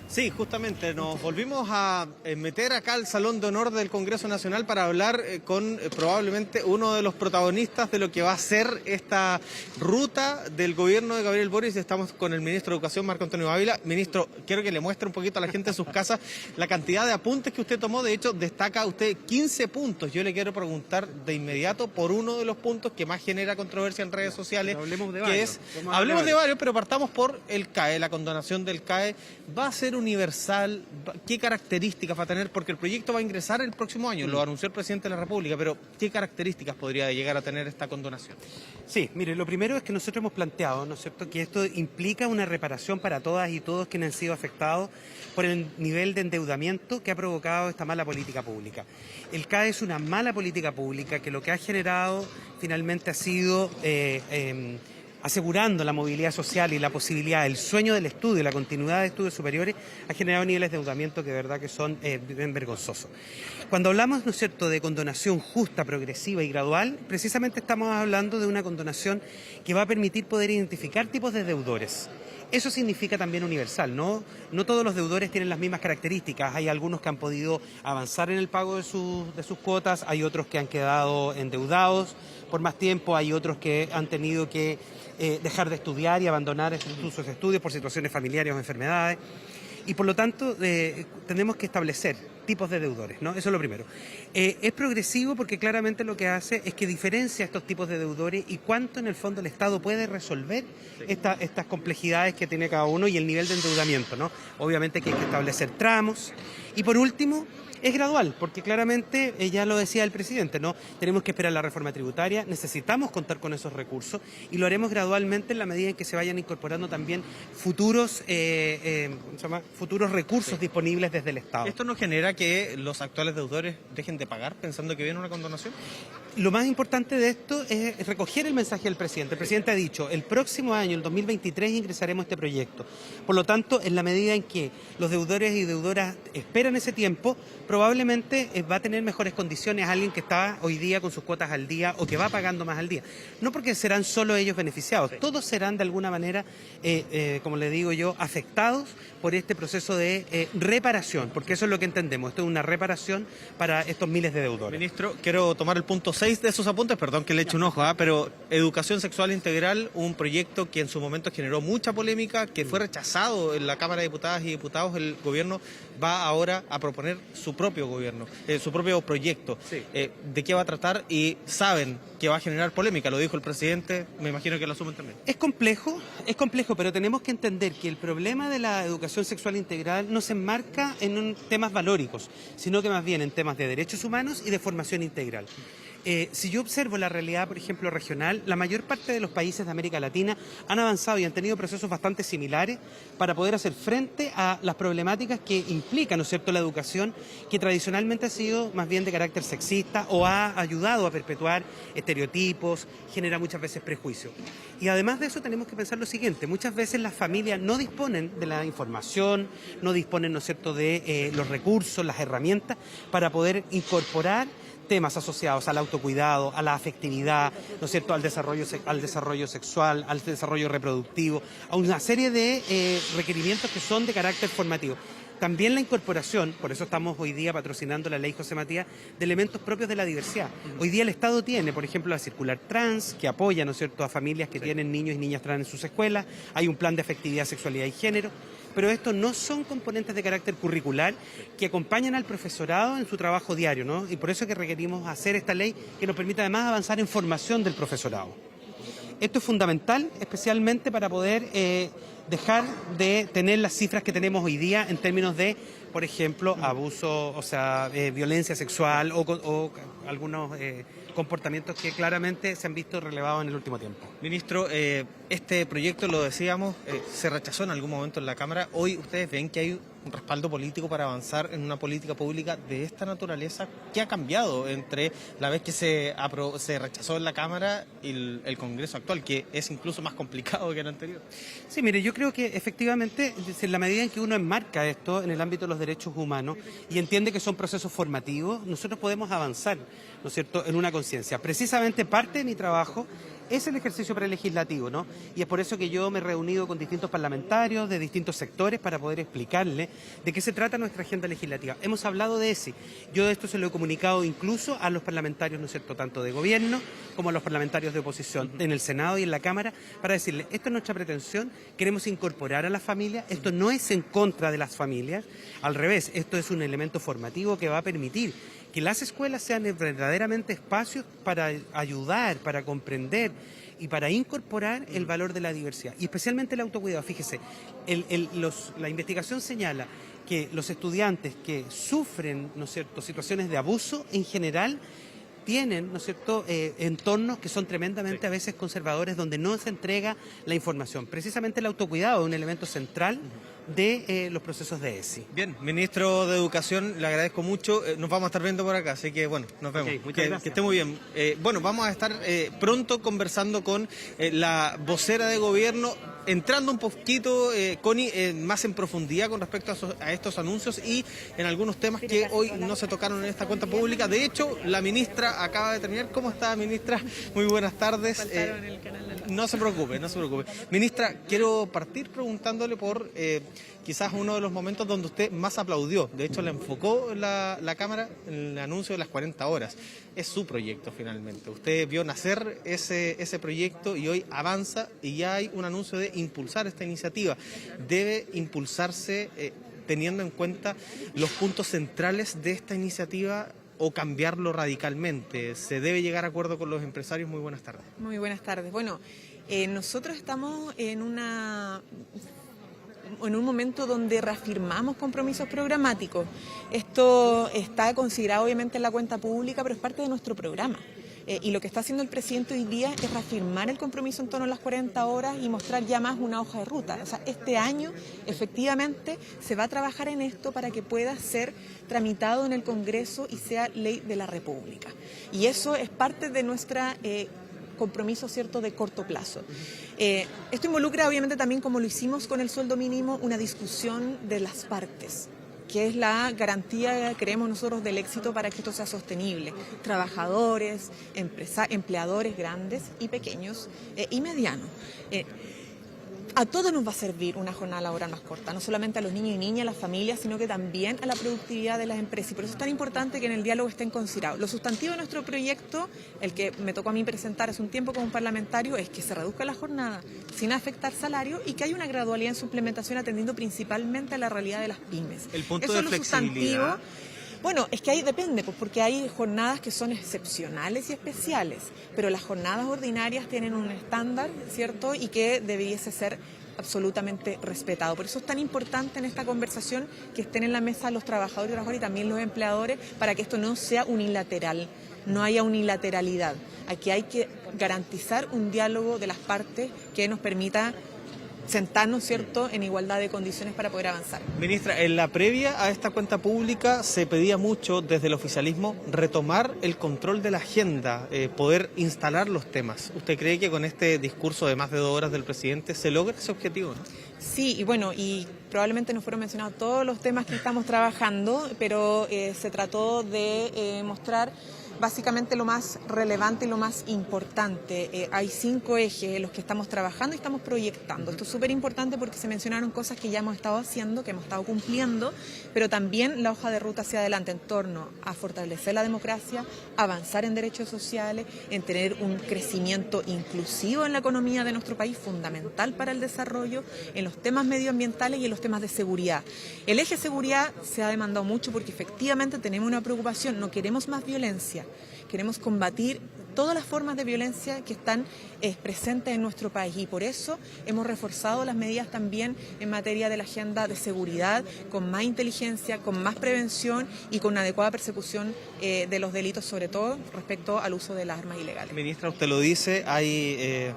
Speaker 1: Sí, justamente nos volvimos a meter acá al Salón de Honor del Congreso Nacional para hablar con probablemente uno de los protagonistas de lo que va a ser esta ruta del gobierno de Gabriel Boric. Estamos con el ministro de Educación, Marco Antonio Ávila. Ministro, quiero que le muestre un poquito a la gente en sus casas la cantidad de apuntes que usted tomó. De hecho, destaca usted 15 puntos. Yo le quiero preguntar de inmediato por uno de los puntos que más genera controversia en redes sociales.
Speaker 11: Hablemos de
Speaker 1: que
Speaker 11: varios.
Speaker 1: Hablemos de varios, pero partamos por el CAE, la condonación del CAE. ¿Va a ser universal? ¿Qué características va a tener? Porque el proyecto va a ingresar el próximo año, lo anunció el presidente de la República, pero ¿qué características podría llegar a tener esta condonación?
Speaker 11: Sí, mire, lo primero es que nosotros hemos planteado, ¿no es cierto?, que esto implica una reparación para todas y todos quienes han sido afectados por el nivel de endeudamiento que ha provocado esta mala política pública. El CAE es una mala política pública que lo que ha generado finalmente ha sido asegurando la movilidad social y la posibilidad, el sueño del estudio, la continuidad de estudios superiores, ha generado niveles de endeudamiento que de verdad que son bien vergonzosos. Cuando hablamos, ¿no es cierto?, de condonación justa, progresiva y gradual, precisamente estamos hablando de una condonación que va a permitir poder identificar tipos de deudores. Eso significa también universal, ¿no? No todos los deudores tienen las mismas características. Hay algunos que han podido avanzar en el pago de sus cuotas, hay otros que han quedado endeudados por más tiempo, hay otros que han tenido que dejar de estudiar y abandonar sus estudios por situaciones familiares o enfermedades. Y por lo tanto tenemos que establecer tipos de deudores, ¿no? Eso es lo primero. Es progresivo porque claramente lo que hace es que diferencia estos tipos de deudores y cuánto en el fondo el Estado puede resolver estas complejidades que tiene cada uno y el nivel de endeudamiento, ¿no? Obviamente que hay que establecer tramos. Y por último, es gradual, porque claramente, ya lo decía el presidente, ¿no? Tenemos que esperar la reforma tributaria, necesitamos contar con esos recursos y lo haremos gradualmente en la medida en que se vayan incorporando también futuros recursos disponibles desde el Estado.
Speaker 1: ¿Esto no genera que los actuales deudores dejen de pagar pensando que viene una condonación?
Speaker 11: Lo más importante de esto es recoger el mensaje del presidente. El presidente ha dicho, el próximo año, el 2023, ingresaremos este proyecto. Por lo tanto, en la medida en que los deudores y deudoras esperan ese tiempo, probablemente va a tener mejores condiciones alguien que está hoy día con sus cuotas al día o que va pagando más al día. No porque serán solo ellos beneficiados, todos serán de alguna manera, como le digo yo, afectados por este proceso de reparación, porque eso es lo que entendemos. Esto es una reparación para estos miles de deudores.
Speaker 1: Ministro, quiero tomar el punto 6 de esos apuntes, perdón que le eche un ojo, pero educación sexual integral, un proyecto que en su momento generó mucha polémica, que fue rechazado en la Cámara de Diputadas y Diputados. El gobierno va ahora a proponer su propio proyecto.
Speaker 11: Sí.
Speaker 1: ¿De qué va a tratar? Y saben que va a generar polémica, lo dijo el presidente, me imagino que lo asumen también.
Speaker 11: Es complejo, pero tenemos que entender que el problema de la educación sexual integral no se enmarca en temas valóricos, sino que más bien en temas de derechos humanos y de formación integral. Si yo observo la realidad, por ejemplo, regional, la mayor parte de los países de América Latina han avanzado y han tenido procesos bastante similares para poder hacer frente a las problemáticas que implica, ¿no es cierto?, la educación, que tradicionalmente ha sido más bien de carácter sexista o ha ayudado a perpetuar estereotipos, genera muchas veces prejuicios. Y además de eso tenemos que pensar lo siguiente, muchas veces las familias no disponen de la información, no disponen, ¿no es cierto?, de los recursos, las herramientas para poder incorporar temas asociados al autocuidado, a la afectividad, ¿no es cierto?, al desarrollo sexual, al desarrollo reproductivo, a una serie de requerimientos que son de carácter formativo. También la incorporación, por eso estamos hoy día patrocinando la ley José Matías, de elementos propios de la diversidad. Hoy día el Estado tiene, por ejemplo, la circular trans, que apoya, ¿no es cierto?, a familias que tienen niños y niñas trans en sus escuelas, hay un plan de afectividad, sexualidad y género, pero estos no son componentes de carácter curricular que acompañan al profesorado en su trabajo diario, ¿no? Y por eso es que requerimos hacer esta ley que nos permita además avanzar en formación del profesorado. Esto es fundamental, especialmente para poder dejar de tener las cifras que tenemos hoy día en términos de, por ejemplo, abuso, violencia sexual o algunos comportamientos que claramente se han visto relevados en el último tiempo.
Speaker 1: Ministro, este proyecto, lo decíamos, se rechazó en algún momento en la Cámara. Hoy ustedes ven que hay un respaldo político para avanzar en una política pública de esta naturaleza. ¿Qué ha cambiado entre la vez que se rechazó en la Cámara y el Congreso actual, que es incluso más complicado que el anterior?
Speaker 11: Sí, mire, yo creo que efectivamente, en la medida en que uno enmarca esto en el ámbito de los derechos humanos y entiende que son procesos formativos, nosotros podemos avanzar, ¿no es cierto?, en una conciencia. Precisamente parte de mi trabajo es el ejercicio prelegislativo, ¿no? Y es por eso que yo me he reunido con distintos parlamentarios de distintos sectores para poder explicarle de qué se trata nuestra agenda legislativa. Hemos hablado de ESI. Yo esto se lo he comunicado incluso a los parlamentarios, ¿no es cierto?, tanto de gobierno como a los parlamentarios de oposición en el Senado y en la Cámara, para decirles, esto es nuestra pretensión, queremos incorporar a las familias, esto no es en contra de las familias, al revés, esto es un elemento formativo que va a permitir que las escuelas sean verdaderamente espacios para ayudar, para comprender y para incorporar el valor de la diversidad, y especialmente el autocuidado. Fíjese, la investigación señala que los estudiantes que sufren, ¿no es cierto?, situaciones de abuso en general tienen, ¿no es cierto?, entornos que son tremendamente a veces conservadores, donde no se entrega la información. Precisamente el autocuidado es un elemento central de los procesos de ESI.
Speaker 1: Bien, ministro de Educación, le agradezco mucho. Nos vamos a estar viendo por acá, así que bueno, nos vemos.
Speaker 11: Okay, muchas gracias.
Speaker 1: Que esté muy bien. Bueno, vamos a estar pronto conversando con la vocera de gobierno, entrando un poquito, Connie, más en profundidad con respecto a estos anuncios y en algunos temas que hoy no se tocaron en esta cuenta pública. De hecho, la ministra acaba de terminar. ¿Cómo está, ministra? Muy buenas tardes. No se preocupe, no se preocupe. Ministra, quiero partir preguntándole por quizás uno de los momentos donde usted más aplaudió. De hecho, le enfocó la Cámara en el anuncio de las 40 horas. Es su proyecto finalmente. Usted vio nacer ese proyecto y hoy avanza y ya hay un anuncio de impulsar esta iniciativa. Debe impulsarse teniendo en cuenta los puntos centrales de esta iniciativa o cambiarlo radicalmente. ¿Se debe llegar a acuerdo con los empresarios? Muy buenas tardes.
Speaker 12: Muy buenas tardes. Bueno, nosotros estamos en un momento donde reafirmamos compromisos programáticos. Esto está considerado obviamente en la cuenta pública, pero es parte de nuestro programa. Y lo que está haciendo el presidente hoy día es reafirmar el compromiso en torno a las 40 horas y mostrar ya más una hoja de ruta. O sea, este año efectivamente se va a trabajar en esto para que pueda ser tramitado en el Congreso y sea ley de la República. Y eso es parte de nuestra compromiso, ¿cierto?, de corto plazo. Esto involucra obviamente también, como lo hicimos con el sueldo mínimo, una discusión de las partes, que es la garantía, creemos nosotros, del éxito para que esto sea sostenible. Trabajadores, empleadores grandes y pequeños y medianos. A todos nos va a servir una jornada laboral más corta, no solamente a los niños y niñas, a las familias, sino que también a la productividad de las empresas. Y por eso es tan importante que en el diálogo estén considerados. Lo sustantivo de nuestro proyecto, el que me tocó a mí presentar hace un tiempo como parlamentario, es que se reduzca la jornada sin afectar salario y que haya una gradualidad en su implementación atendiendo principalmente a la realidad de las pymes.
Speaker 1: El punto
Speaker 12: eso
Speaker 1: de
Speaker 12: es lo
Speaker 1: flexibilidad.
Speaker 12: sustantivo. Bueno, es que ahí depende, pues, porque hay jornadas que son excepcionales y especiales, pero las jornadas ordinarias tienen un estándar, ¿cierto?, y que debiese ser absolutamente respetado. Por eso es tan importante en esta conversación que estén en la mesa los trabajadores y también los empleadores, para que esto no sea unilateral, no haya unilateralidad. Aquí hay que garantizar un diálogo de las partes que nos permita sentarnos, ¿cierto?, en igualdad de condiciones para poder avanzar.
Speaker 1: Ministra, en la previa a esta cuenta pública se pedía mucho desde el oficialismo retomar el control de la agenda, poder instalar los temas. ¿Usted cree que con este discurso de más de 2 horas del presidente se logra ese objetivo, no?
Speaker 12: Sí, y bueno, y probablemente no fueron mencionados todos los temas que estamos trabajando, pero se trató de mostrar básicamente lo más relevante y lo más importante. Hay 5 ejes en los que estamos trabajando y estamos proyectando. Esto es súper importante porque se mencionaron cosas que ya hemos estado haciendo, que hemos estado cumpliendo, pero también la hoja de ruta hacia adelante en torno a fortalecer la democracia, avanzar en derechos sociales, en tener un crecimiento inclusivo en la economía de nuestro país, fundamental para el desarrollo, en los temas medioambientales y en los temas de seguridad. El eje seguridad se ha demandado mucho porque efectivamente tenemos una preocupación, no queremos más violencia. Queremos combatir todas las formas de violencia que están presentes en nuestro país y por eso hemos reforzado las medidas también en materia de la agenda de seguridad, con más inteligencia, con más prevención y con una adecuada persecución de los delitos, sobre todo respecto al uso de las armas ilegales.
Speaker 1: Ministra, usted lo dice, hay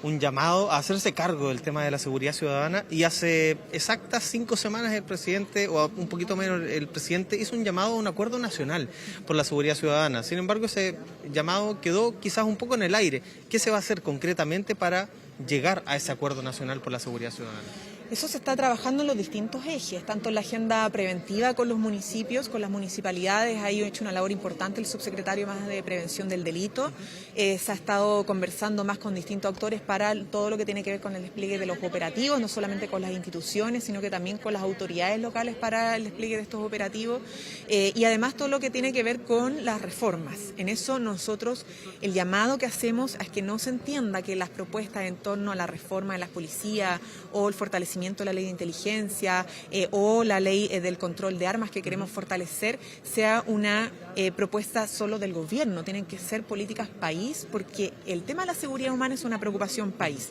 Speaker 1: un llamado a hacerse cargo del tema de la seguridad ciudadana y hace exactas 5 semanas el presidente, o un poquito menos, el presidente hizo un llamado a un acuerdo nacional por la seguridad ciudadana. Sin embargo, ese llamado quedó quizás un poco en el aire. ¿Qué se va a hacer concretamente para llegar a ese acuerdo nacional por la seguridad ciudadana?
Speaker 12: Eso se está trabajando en los distintos ejes, tanto en la agenda preventiva con los municipios, con las municipalidades. Ahí ha hecho una labor importante el subsecretario más de prevención del delito. Se ha estado conversando más con distintos actores para todo lo que tiene que ver con el despliegue de los operativos, no solamente con las instituciones, sino que también con las autoridades locales para el despliegue de estos operativos. Y además todo lo que tiene que ver con las reformas. En eso nosotros, el llamado que hacemos es que no se entienda que las propuestas en torno a la reforma de las policías o el fortalecimiento de la ley de inteligencia o la ley del control de armas que queremos fortalecer sea una propuesta solo del gobierno. Tienen que ser políticas país, porque el tema de la seguridad humana es una preocupación país.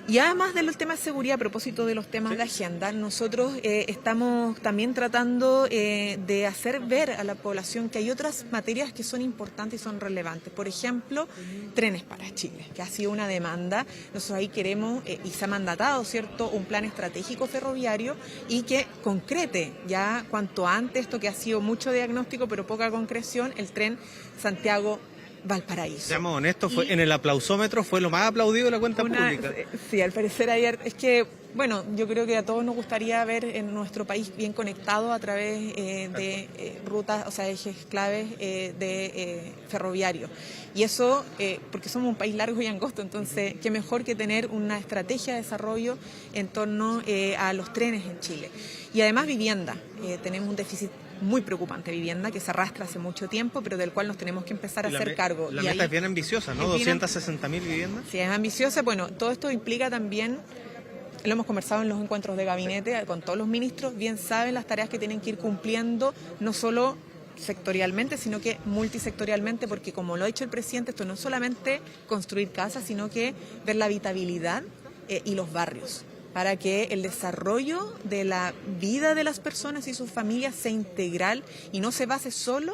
Speaker 12: Y además del tema de seguridad, a propósito de los temas de agenda, nosotros estamos también tratando de hacer ver a la población que hay otras materias que son importantes y son relevantes. Por ejemplo, trenes para Chile, que ha sido una demanda. Nosotros ahí queremos, y se ha mandatado, ¿cierto?, un plan estratégico ferroviario y que concrete ya cuanto antes esto que ha sido mucho diagnóstico pero poca concreción, el tren Santiago-Valparaíso.
Speaker 1: Seamos honestos, en el aplausómetro fue lo más aplaudido de la cuenta pública.
Speaker 12: Sí, al parecer ayer, es que, bueno, yo creo que a todos nos gustaría ver en nuestro país bien conectado a través de rutas, o sea, ejes claves de ferroviarios. Y eso, porque somos un país largo y angosto, entonces, qué mejor que tener una estrategia de desarrollo en torno a los trenes en Chile. Y además vivienda, tenemos un déficit muy preocupante de vivienda que se arrastra hace mucho tiempo, pero del cual nos tenemos que empezar a hacer cargo.
Speaker 1: La meta es bien ambiciosa, ¿no? 260.000 viviendas.
Speaker 12: Sí, es ambiciosa. Bueno, todo esto implica también, lo hemos conversado en los encuentros de gabinete con todos los ministros, bien saben las tareas que tienen que ir cumpliendo, no solo sectorialmente, sino que multisectorialmente, porque como lo ha dicho el presidente, esto no es solamente construir casas, sino que ver la habitabilidad y los barrios, para que el desarrollo de la vida de las personas y sus familias sea integral y no se base solo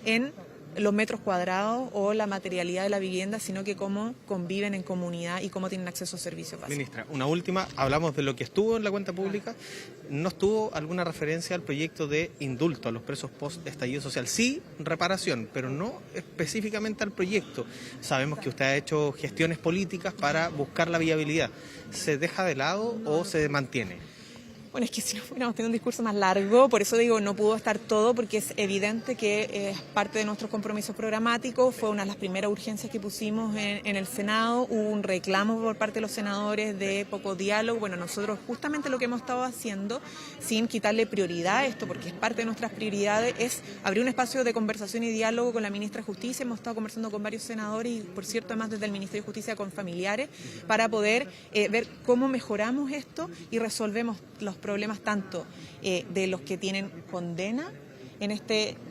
Speaker 12: en los metros cuadrados o la materialidad de la vivienda, sino que cómo conviven en comunidad y cómo tienen acceso a servicios básicos.
Speaker 1: Ministra, una última, hablamos de lo que estuvo en la cuenta pública, ¿no estuvo alguna referencia al proyecto de indulto a los presos post-estallido social? Sí, reparación, pero no específicamente al proyecto. Sabemos que usted ha hecho gestiones políticas para buscar la viabilidad. ¿Se deja de lado o se mantiene?
Speaker 12: Bueno, es que si no fuéramos tenido un discurso más largo, por eso digo, no pudo estar todo, porque es evidente que es parte de nuestros compromisos programáticos, fue una de las primeras urgencias que pusimos en el Senado, hubo un reclamo por parte de los senadores de poco diálogo. Bueno, nosotros justamente lo que hemos estado haciendo, sin quitarle prioridad a esto, porque es parte de nuestras prioridades, es abrir un espacio de conversación y diálogo con la ministra de Justicia. Hemos estado conversando con varios senadores y, por cierto, además desde el Ministerio de Justicia con familiares, para poder ver cómo mejoramos esto y resolvemos los problemas tanto de los que tienen condena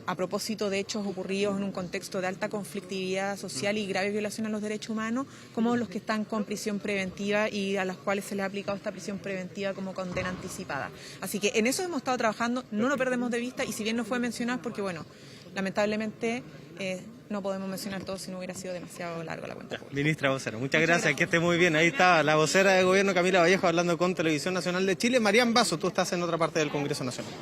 Speaker 12: a propósito de hechos ocurridos en un contexto de alta conflictividad social y grave violación a los derechos humanos, como los que están con prisión preventiva y a las cuales se les ha aplicado esta prisión preventiva como condena anticipada. Así que en eso hemos estado trabajando, no lo perdemos de vista, y si bien no fue mencionado, porque bueno, lamentablemente no podemos mencionar todo si no hubiera sido demasiado largo la cuenta.
Speaker 1: Ministra vocera, muchas gracias, que esté muy bien. Ahí está la vocera de gobierno Camila Vallejo hablando con Televisión Nacional de Chile. Marian Basso, tú estás en otra parte del Congreso Nacional.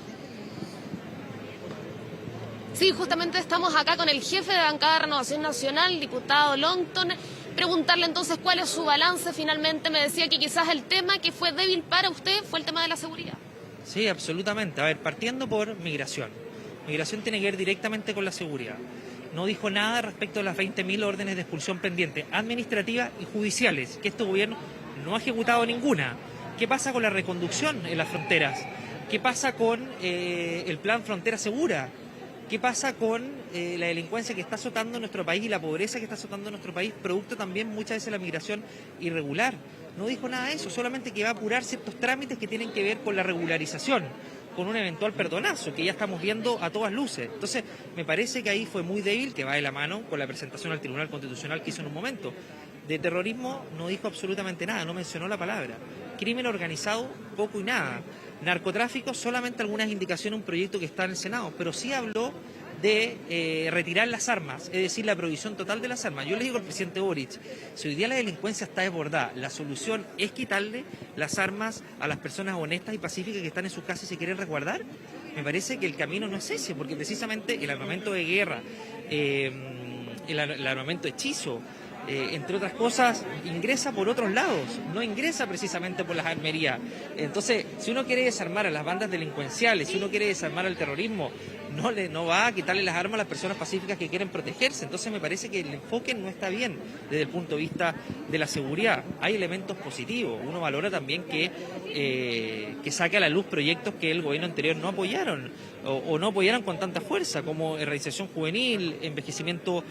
Speaker 8: Sí, justamente estamos acá con el jefe de bancada de Renovación Nacional, diputado Longton. Preguntarle entonces cuál es su balance. Finalmente me decía que quizás el tema que fue débil para usted fue el tema de la seguridad.
Speaker 13: Sí, absolutamente. A ver, partiendo por migración. Migración tiene que ver directamente con la seguridad. No dijo nada respecto a las 20.000 órdenes de expulsión pendientes, administrativas y judiciales, que este gobierno no ha ejecutado ninguna. ¿Qué pasa con la reconducción en las fronteras? ¿Qué pasa con el plan Frontera Segura? ¿Qué pasa con la delincuencia que está azotando nuestro país y la pobreza que está azotando nuestro país, producto también muchas veces de la migración irregular? No dijo nada de eso, solamente que va a apurar ciertos trámites que tienen que ver con la regularización, con un eventual perdonazo que ya estamos viendo a todas luces. Entonces, me parece que ahí fue muy débil, que va de la mano con la presentación al Tribunal Constitucional que hizo en un momento. De terrorismo no dijo absolutamente nada, no mencionó la palabra. Crimen organizado, poco y nada. Narcotráfico, solamente algunas indicaciones, un proyecto que está en el Senado, pero sí habló de retirar las armas, es decir, la prohibición total de las armas. Yo le digo al presidente Boric, si hoy día la delincuencia está desbordada, la solución es quitarle las armas a las personas honestas y pacíficas que están en sus casas y se quieren resguardar. Me parece que el camino no es ese, porque precisamente el armamento de guerra, el armamento hechizo, entre otras cosas, ingresa por otros lados, no ingresa precisamente por las armerías. Entonces, si uno quiere desarmar a las bandas delincuenciales, si uno quiere desarmar al terrorismo, no va a quitarle las armas a las personas pacíficas que quieren protegerse. Entonces me parece que el enfoque no está bien desde el punto de vista de la seguridad. Hay elementos positivos. Uno valora también que saque a la luz proyectos que el gobierno anterior no apoyaron o no apoyaron con tanta fuerza, como erradicación juvenil, envejecimiento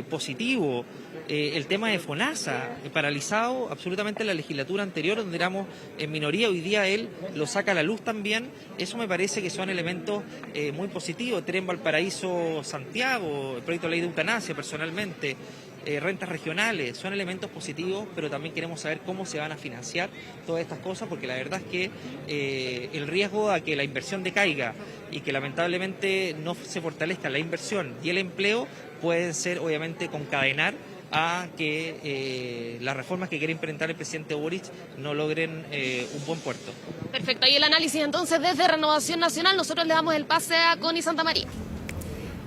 Speaker 13: positivo, el tema de FONASA, paralizado absolutamente la legislatura anterior, donde éramos en minoría, hoy día él lo saca a la luz también. Eso me parece que son elementos muy positivos. Tren Valparaíso-Santiago, el proyecto de ley de eutanasia, personalmente, rentas regionales, son elementos positivos, pero también queremos saber cómo se van a financiar todas estas cosas, porque la verdad es que el riesgo a que la inversión decaiga y que lamentablemente no se fortalezca la inversión y el empleo pueden ser, obviamente, concadenar a que las reformas que quiere implementar el presidente Boric no logren un buen puerto.
Speaker 8: Perfecto, ahí el análisis entonces desde Renovación Nacional. Nosotros le damos el pase a Connie Santamaría.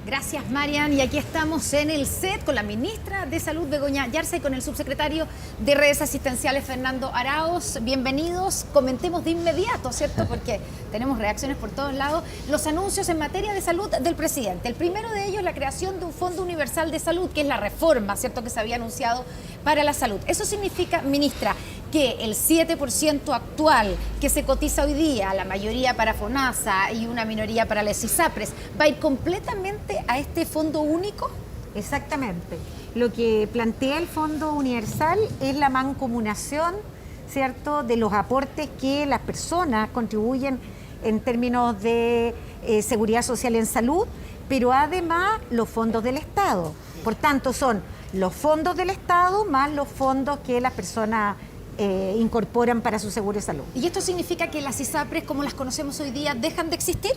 Speaker 3: Gracias, Marian. Y aquí estamos en el set con la ministra de Salud, Begoña Yarza, y con el subsecretario de Redes Asistenciales, Fernando Arauz. Bienvenidos. Comentemos de inmediato, ¿cierto? Porque tenemos reacciones por todos lados. Los anuncios en materia de salud del presidente. El primero de ellos, la creación de un Fondo Universal de Salud, que es la reforma, ¿cierto?, que se había anunciado para la salud. Eso significa, ministra, que el 7% actual que se cotiza hoy día, la mayoría para FONASA y una minoría para las ISAPRES, ¿va a ir completamente a este fondo único?
Speaker 14: Exactamente. Lo que plantea el Fondo Universal es la mancomunación, ¿cierto?, de los aportes que las personas contribuyen en términos de seguridad social en salud, pero además los fondos del Estado. Por tanto, son los fondos del Estado más los fondos que las personas incorporan para su seguro de salud.
Speaker 3: ¿Y esto significa que las ISAPRES, como las conocemos hoy día, dejan de existir?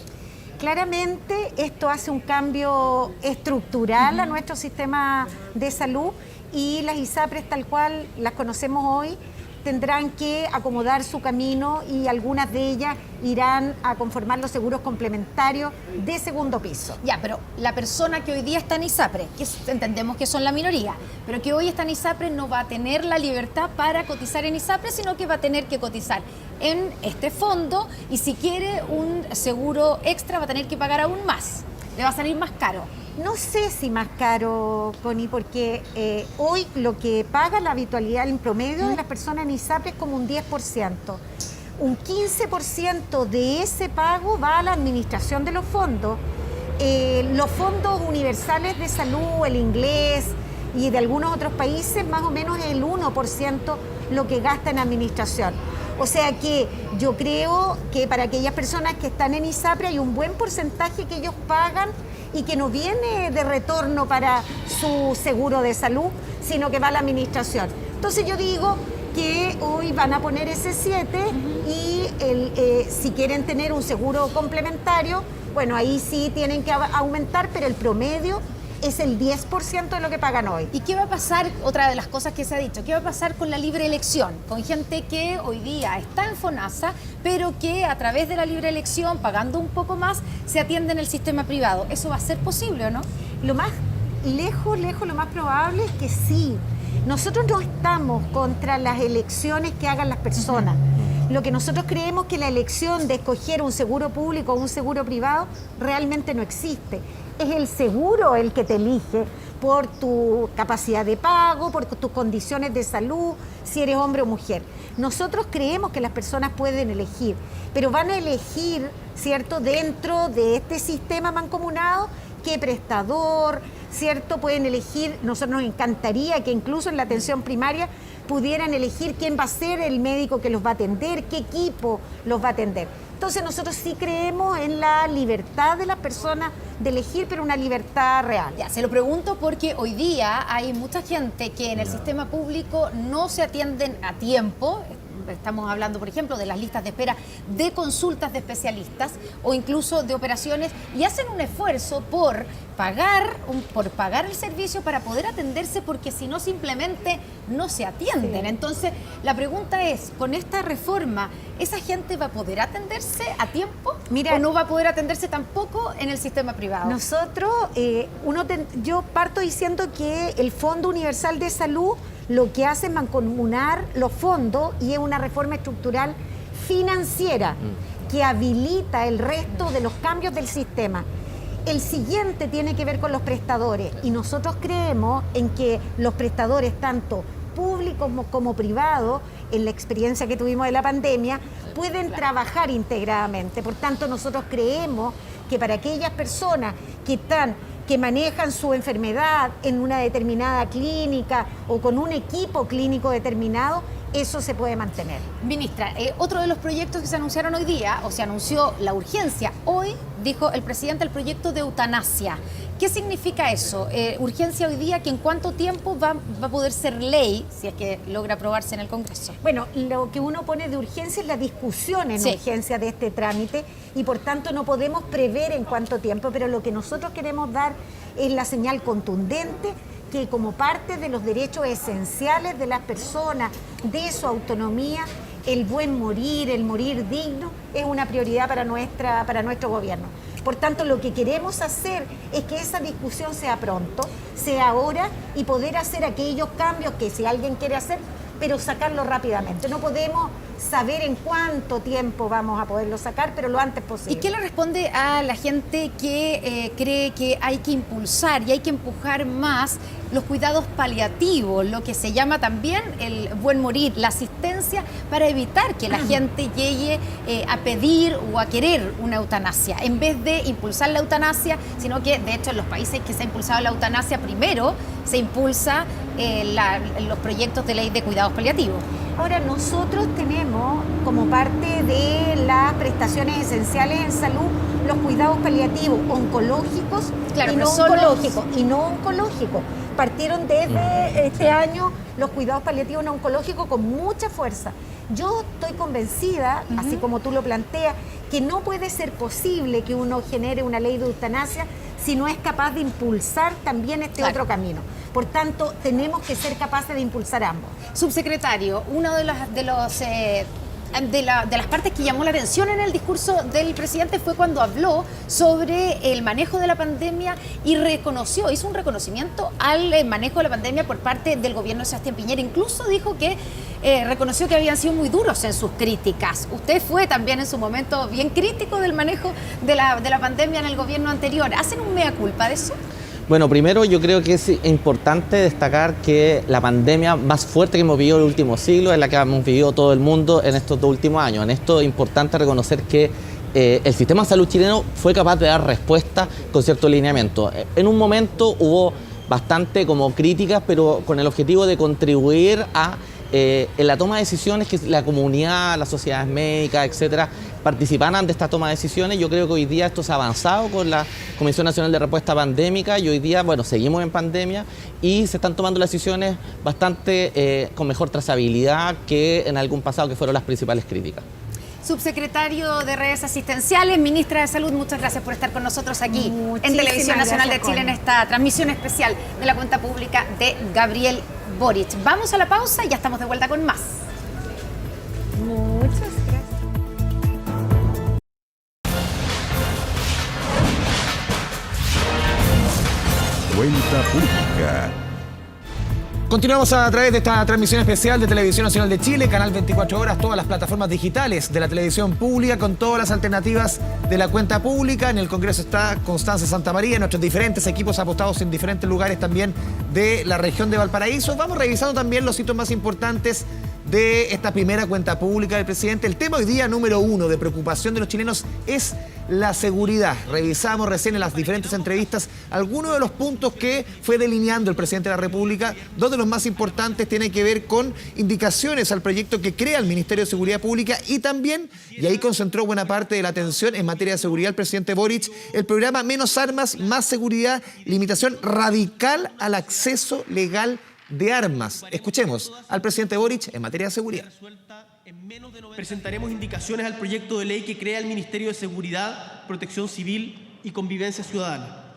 Speaker 14: claramente esto hace un cambio estructural a nuestro sistema de salud y las ISAPRES tal cual las conocemos hoy tendrán que acomodar su camino y algunas de ellas irán a conformar los seguros complementarios de segundo piso.
Speaker 3: Ya, pero la persona que hoy día está en ISAPRE, que entendemos que son la minoría, pero que hoy está en ISAPRE no va a tener la libertad para cotizar en ISAPRE, sino que va a tener que cotizar en este fondo y si quiere un seguro extra va a tener que pagar aún más. Le va a salir más caro.
Speaker 14: No sé si más caro, Connie, porque hoy lo que paga la habitualidad en promedio de las personas en ISAPRE es como un 10%. Un 15% de ese pago va a la administración de los fondos. Los fondos universales de salud, el inglés y de algunos otros países, más o menos el 1% lo que gasta en administración. O sea que yo creo que para aquellas personas que están en ISAPRE hay un buen porcentaje que ellos pagan y que no viene de retorno para su seguro de salud, sino que va a la administración. Entonces yo digo que hoy van a poner ese 7 y si quieren tener un seguro complementario, bueno, ahí sí tienen que aumentar, pero el promedio es el 10% de lo que pagan hoy.
Speaker 3: ¿Y qué va a pasar? Otra de las cosas que se ha dicho, ¿qué va a pasar con la libre elección? Con gente que hoy día está en FONASA, pero que a través de la libre elección, pagando un poco más, se atiende en el sistema privado. ¿Eso va a ser posible o no?
Speaker 14: Lo más lejos, lo más probable es que sí. Nosotros no estamos contra las elecciones que hagan las personas. Lo que nosotros creemos que la elección de escoger un seguro público o un seguro privado realmente no existe. Es el seguro el que te elige por tu capacidad de pago, por tus condiciones de salud, si eres hombre o mujer. Nosotros creemos que las personas pueden elegir, pero van a elegir, ¿cierto?, dentro de este sistema mancomunado, qué prestador, ¿cierto? Pueden elegir, nosotros nos encantaría que incluso en la atención primaria pudieran elegir quién va a ser el médico que los va a atender, qué equipo los va a atender. Entonces nosotros sí creemos en la libertad de las personas de elegir, pero una libertad real.
Speaker 3: Ya, se lo pregunto porque hoy día hay mucha gente que en el sistema público no se atienden a tiempo. Estamos hablando, por ejemplo, de las listas de espera de consultas de especialistas o incluso de operaciones y hacen un esfuerzo por pagar el servicio para poder atenderse porque si no simplemente no se atienden. Sí. Entonces, la pregunta es, con esta reforma, ¿esa gente va a poder atenderse a tiempo? Mira, ¿o no va a poder atenderse tampoco en el sistema privado?
Speaker 14: Nosotros, yo parto diciendo que el Fondo Universal de Salud lo que hace es mancomunar los fondos y es una reforma estructural financiera que habilita el resto de los cambios del sistema. El siguiente tiene que ver con los prestadores y nosotros creemos en que los prestadores, tanto públicos como privados, en la experiencia que tuvimos de la pandemia, pueden trabajar integradamente. Por tanto, nosotros creemos que para aquellas personas que manejan su enfermedad en una determinada clínica o con un equipo clínico determinado, eso se puede mantener.
Speaker 3: Ministra, otro de los proyectos que se anunciaron hoy día, o se anunció la urgencia, hoy dijo el presidente el proyecto de eutanasia. ¿Qué significa eso? Urgencia hoy día, que en cuánto tiempo va a poder ser ley, si es que logra aprobarse en el Congreso.
Speaker 14: Bueno, lo que uno pone de urgencia es la discusión en urgencia de este trámite y por tanto no podemos prever en cuánto tiempo, pero lo que nosotros queremos dar es la señal contundente que como parte de los derechos esenciales de las personas, de su autonomía, el buen morir, el morir digno, es una prioridad para nuestro gobierno. Por tanto, lo que queremos hacer es que esa discusión sea pronto, sea ahora y poder hacer aquellos cambios que si alguien quiere hacer, pero sacarlo rápidamente. No podemos saber en cuánto tiempo vamos a poderlo sacar, pero lo antes posible.
Speaker 3: ¿Y qué le responde a la gente que cree que hay que impulsar y hay que empujar más los cuidados paliativos, lo que se llama también el buen morir, la asistencia para evitar que la gente llegue a pedir o a querer una eutanasia, en vez de impulsar la eutanasia, sino que de hecho en los países que se ha impulsado la eutanasia primero se impulsa los proyectos de ley de cuidados paliativos?
Speaker 14: Ahora, nosotros tenemos como parte de las prestaciones esenciales en salud los cuidados paliativos oncológicos
Speaker 3: Claro,
Speaker 14: y
Speaker 3: pero
Speaker 14: no
Speaker 3: solo-
Speaker 14: oncológicos. Partieron desde este año los cuidados paliativos no oncológicos con mucha fuerza. Yo estoy convencida, así como tú lo planteas, que no puede ser posible que uno genere una ley de eutanasia si no es capaz de impulsar también este otro camino. Por tanto, tenemos que ser capaces de impulsar ambos.
Speaker 3: Subsecretario, una de las partes que llamó la atención en el discurso del presidente fue cuando habló sobre el manejo de la pandemia y hizo un reconocimiento al manejo de la pandemia por parte del gobierno de Sebastián Piñera. Incluso dijo que reconoció que habían sido muy duros en sus críticas. Usted fue también en su momento bien crítico del manejo de la pandemia en el gobierno anterior. ¿Hacen un mea culpa de eso?
Speaker 15: Bueno, primero yo creo que es importante destacar que la pandemia más fuerte que hemos vivido en el último siglo es la que hemos vivido todo el mundo en estos 2 últimos años. En esto es importante reconocer que el sistema de salud chileno fue capaz de dar respuesta con cierto lineamiento. En un momento hubo bastante como críticas, pero con el objetivo de contribuir a en la toma de decisiones, que la comunidad, las sociedades médicas, etcétera, participaran de esta toma de decisiones. Yo creo que hoy día esto se ha avanzado con la Comisión Nacional de Respuesta Pandémica y hoy día, bueno, seguimos en pandemia y se están tomando las decisiones bastante con mejor trazabilidad que en algún pasado, que fueron las principales críticas.
Speaker 3: Subsecretario de Redes Asistenciales, ministra de Salud, muchas gracias por estar con nosotros aquí en Televisión Nacional de Chile en esta transmisión especial de la cuenta pública de Gabriel Boric. Vamos a la pausa y ya estamos de vuelta con más.
Speaker 14: Muchas gracias.
Speaker 16: Cuenta pública.
Speaker 2: Continuamos a través de esta transmisión especial de Televisión Nacional de Chile, canal 24 horas, todas las plataformas digitales de la televisión pública, con todas las alternativas de la cuenta pública. En el Congreso está Constanza Santamaría, nuestros diferentes equipos apostados en diferentes lugares también de la región de Valparaíso. Vamos revisando también los hitos más importantes de esta primera cuenta pública del presidente. El tema hoy día número 1 de preocupación de los chilenos es la seguridad. Revisamos recién en las diferentes entrevistas algunos de los puntos que fue delineando el presidente de la República. 2 de los más importantes tienen que ver con indicaciones al proyecto que crea el Ministerio de Seguridad Pública y también, y ahí concentró buena parte de la atención en materia de seguridad el presidente Boric, el programa Menos Armas, Más Seguridad, limitación radical al acceso legal de armas. Escuchemos al presidente Boric en materia de seguridad.
Speaker 17: Presentaremos indicaciones al proyecto de ley que crea el Ministerio de Seguridad, Protección Civil y Convivencia Ciudadana.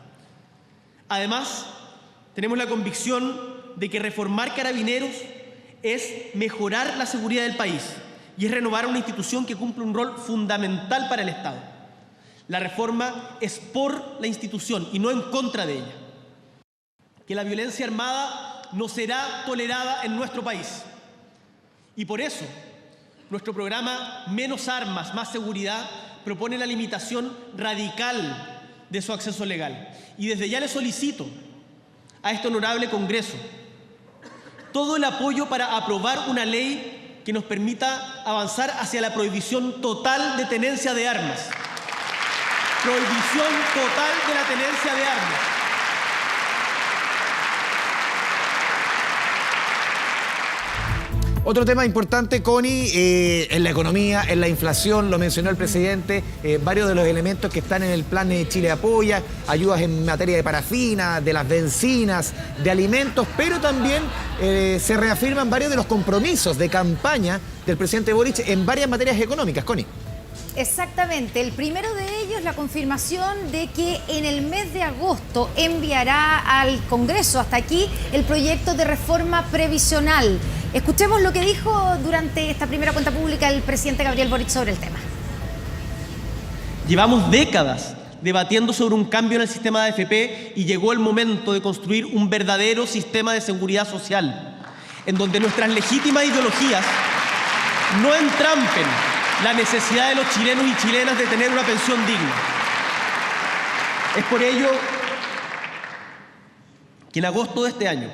Speaker 17: Además, tenemos la convicción de que reformar Carabineros es mejorar la seguridad del país y es renovar una institución que cumple un rol fundamental para el Estado. La reforma es por la institución y no en contra de ella. Que la violencia armada no será tolerada en nuestro país. Y por eso, nuestro programa Menos Armas, Más Seguridad propone la limitación radical de su acceso legal. Y desde ya le solicito a este honorable Congreso todo el apoyo para aprobar una ley que nos permita avanzar hacia la prohibición total de tenencia de armas. Prohibición total de la tenencia de armas.
Speaker 2: Otro tema importante, Connie, en la economía, en la inflación, lo mencionó el presidente, varios de los elementos que están en el plan de Chile Apoya, ayudas en materia de parafina, de las bencinas, de alimentos, pero también se reafirman varios de los compromisos de campaña del presidente Boric en varias materias económicas, Connie.
Speaker 3: Exactamente, el primero de ellos la confirmación de que en el mes de agosto enviará al Congreso hasta aquí el proyecto de reforma previsional. Escuchemos lo que dijo durante esta primera cuenta pública el presidente Gabriel Boric sobre el tema.
Speaker 17: Llevamos décadas debatiendo sobre un cambio en el sistema de AFP y llegó el momento de construir un verdadero sistema de seguridad social, en donde nuestras legítimas ideologías no entrampen la necesidad de los chilenos y chilenas de tener una pensión digna. Es por ello que en agosto de este año,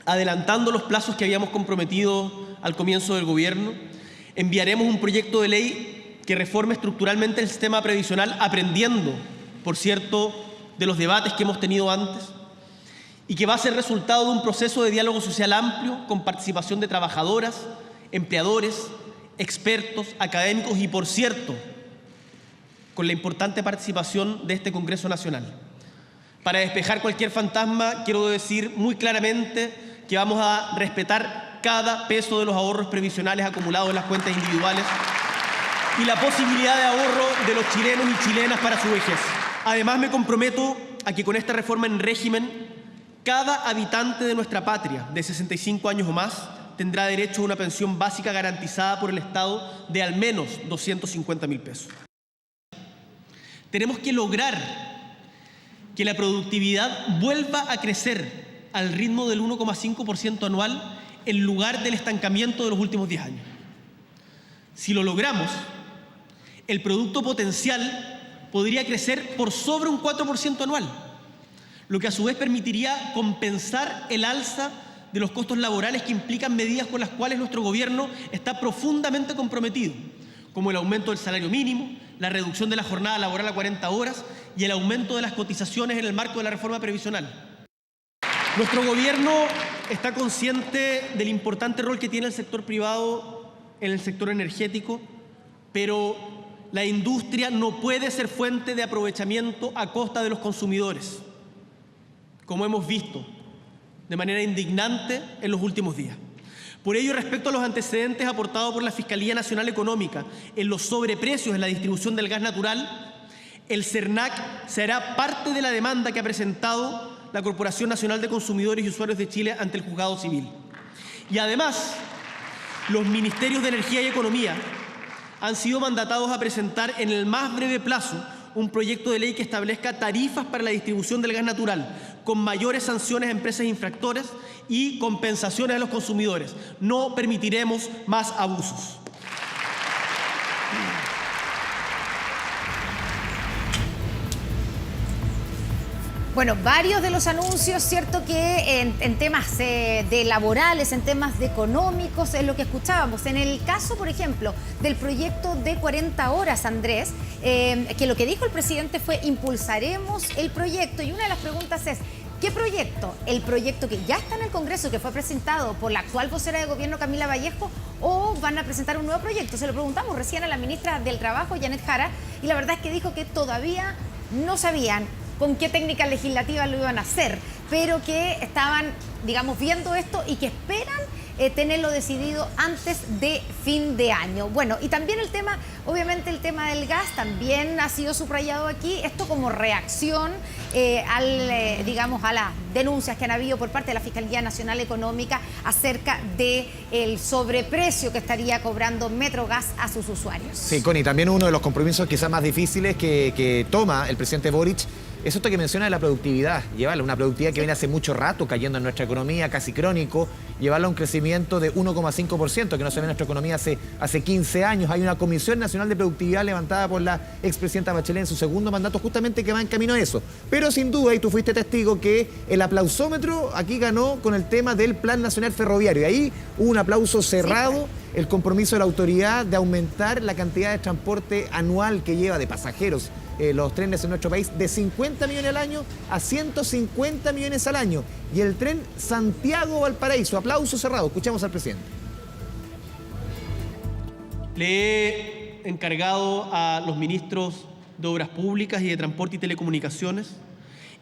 Speaker 17: adelantando los plazos que habíamos comprometido al comienzo del gobierno, enviaremos un proyecto de ley que reforme estructuralmente el sistema previsional, aprendiendo, por cierto, de los debates que hemos tenido antes, y que va a ser resultado de un proceso de diálogo social amplio con participación de trabajadoras, empleadores, expertos, académicos y, por cierto, con la importante participación de este Congreso Nacional. Para despejar cualquier fantasma, quiero decir muy claramente que vamos a respetar cada peso de los ahorros previsionales acumulados en las cuentas individuales y la posibilidad de ahorro de los chilenos y chilenas para su vejez. Además, me comprometo a que con esta reforma en régimen, cada habitante de nuestra patria de 65 años o más tendrá derecho a una pensión básica garantizada por el Estado de al menos 250.000 pesos. Tenemos que lograr que la productividad vuelva a crecer al ritmo del 1,5% anual en lugar del estancamiento de los últimos 10 años. Si lo logramos, el producto potencial podría crecer por sobre un 4% anual, lo que a su vez permitiría compensar el alza de los costos laborales que implican medidas con las cuales nuestro gobierno está profundamente comprometido, como el aumento del salario mínimo, la reducción de la jornada laboral a 40 horas y el aumento de las cotizaciones en el marco de la reforma previsional. Nuestro gobierno está consciente del importante rol que tiene el sector privado en el sector energético, pero la industria no puede ser fuente de aprovechamiento a costa de los consumidores, como hemos visto de manera indignante en los últimos días. Por ello, respecto a los antecedentes aportados por la Fiscalía Nacional Económica en los sobreprecios en la distribución del gas natural, el CERNAC será parte de la demanda que ha presentado la Corporación Nacional de Consumidores y Usuarios de Chile ante el Juzgado Civil. Y además, los Ministerios de Energía y Economía han sido mandatados a presentar en el más breve plazo un proyecto de ley que establezca tarifas para la distribución del gas natural, con mayores sanciones a empresas infractoras y compensaciones a los consumidores. No permitiremos más abusos.
Speaker 3: Bueno, varios de los anuncios, cierto que en temas de laborales, en temas de económicos, es lo que escuchábamos. En el caso, por ejemplo, del proyecto de 40 horas, Andrés, que lo que dijo el presidente fue impulsaremos el proyecto, y una de las preguntas es, ¿qué proyecto? ¿El proyecto que ya está en el Congreso, que fue presentado por la actual vocera de gobierno, Camila Vallejo, o van a presentar un nuevo proyecto? Se lo preguntamos recién a la ministra del Trabajo, Janet Jara, y la verdad es que dijo que todavía no sabían con qué técnica legislativa lo iban a hacer, pero que estaban, digamos, viendo esto y que esperan tenerlo decidido antes de fin de año. Bueno, y también el tema, obviamente el tema del gas también ha sido subrayado aquí, esto como reacción digamos, a las denuncias que han habido por parte de la Fiscalía Nacional Económica acerca del sobreprecio que estaría cobrando Metrogas a sus usuarios.
Speaker 2: Sí, Connie, también uno de los compromisos quizás más difíciles que toma el presidente Boric es esto que menciona de la productividad, llevarla, una productividad que viene hace mucho rato cayendo en nuestra economía, casi crónico, llevarla a un crecimiento de 1,5%, que no se ve en nuestra economía hace 15 años. Hay una Comisión Nacional de Productividad levantada por la expresidenta Bachelet en su segundo mandato, justamente que va en camino a eso. Pero sin duda, y tú fuiste testigo, que el aplausómetro aquí ganó con el tema del Plan Nacional Ferroviario. Y ahí hubo un aplauso cerrado, el compromiso de la autoridad de aumentar la cantidad de transporte anual que lleva de pasajeros los trenes en nuestro país, de 50 millones al año a 150 millones al año. Y el tren Santiago-Valparaíso, aplauso cerrado. Escuchamos al presidente.
Speaker 17: Le he encargado a los ministros de Obras Públicas y de Transporte y Telecomunicaciones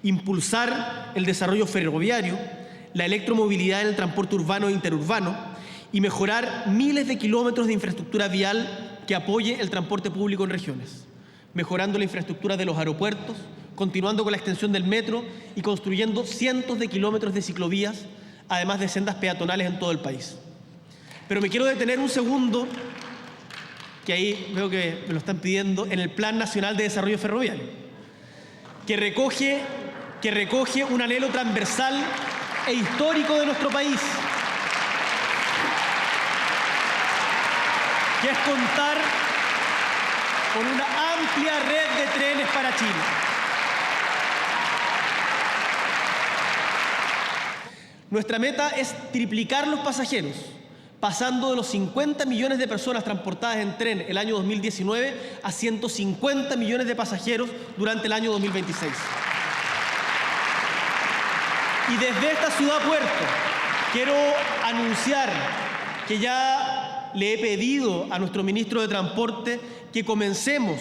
Speaker 17: impulsar el desarrollo ferroviario, la electromovilidad en el transporte urbano e interurbano y mejorar miles de kilómetros de infraestructura vial que apoye el transporte público en regiones, mejorando la infraestructura de los aeropuertos, continuando con la extensión del metro y construyendo cientos de kilómetros de ciclovías, además de sendas peatonales en todo el país. Pero me quiero detener un segundo, que ahí veo que me lo están pidiendo, en el Plan Nacional de Desarrollo Ferroviario, que recoge un anhelo transversal e histórico de nuestro país, que es contar con una amplia red de trenes para Chile. Nuestra meta es triplicar los pasajeros, pasando de los 50 millones de personas transportadas en tren el año 2019 a 150 millones de pasajeros durante el año 2026. Y desde esta ciudad puerto quiero anunciar que ya le he pedido a nuestro ministro de Transporte que comencemos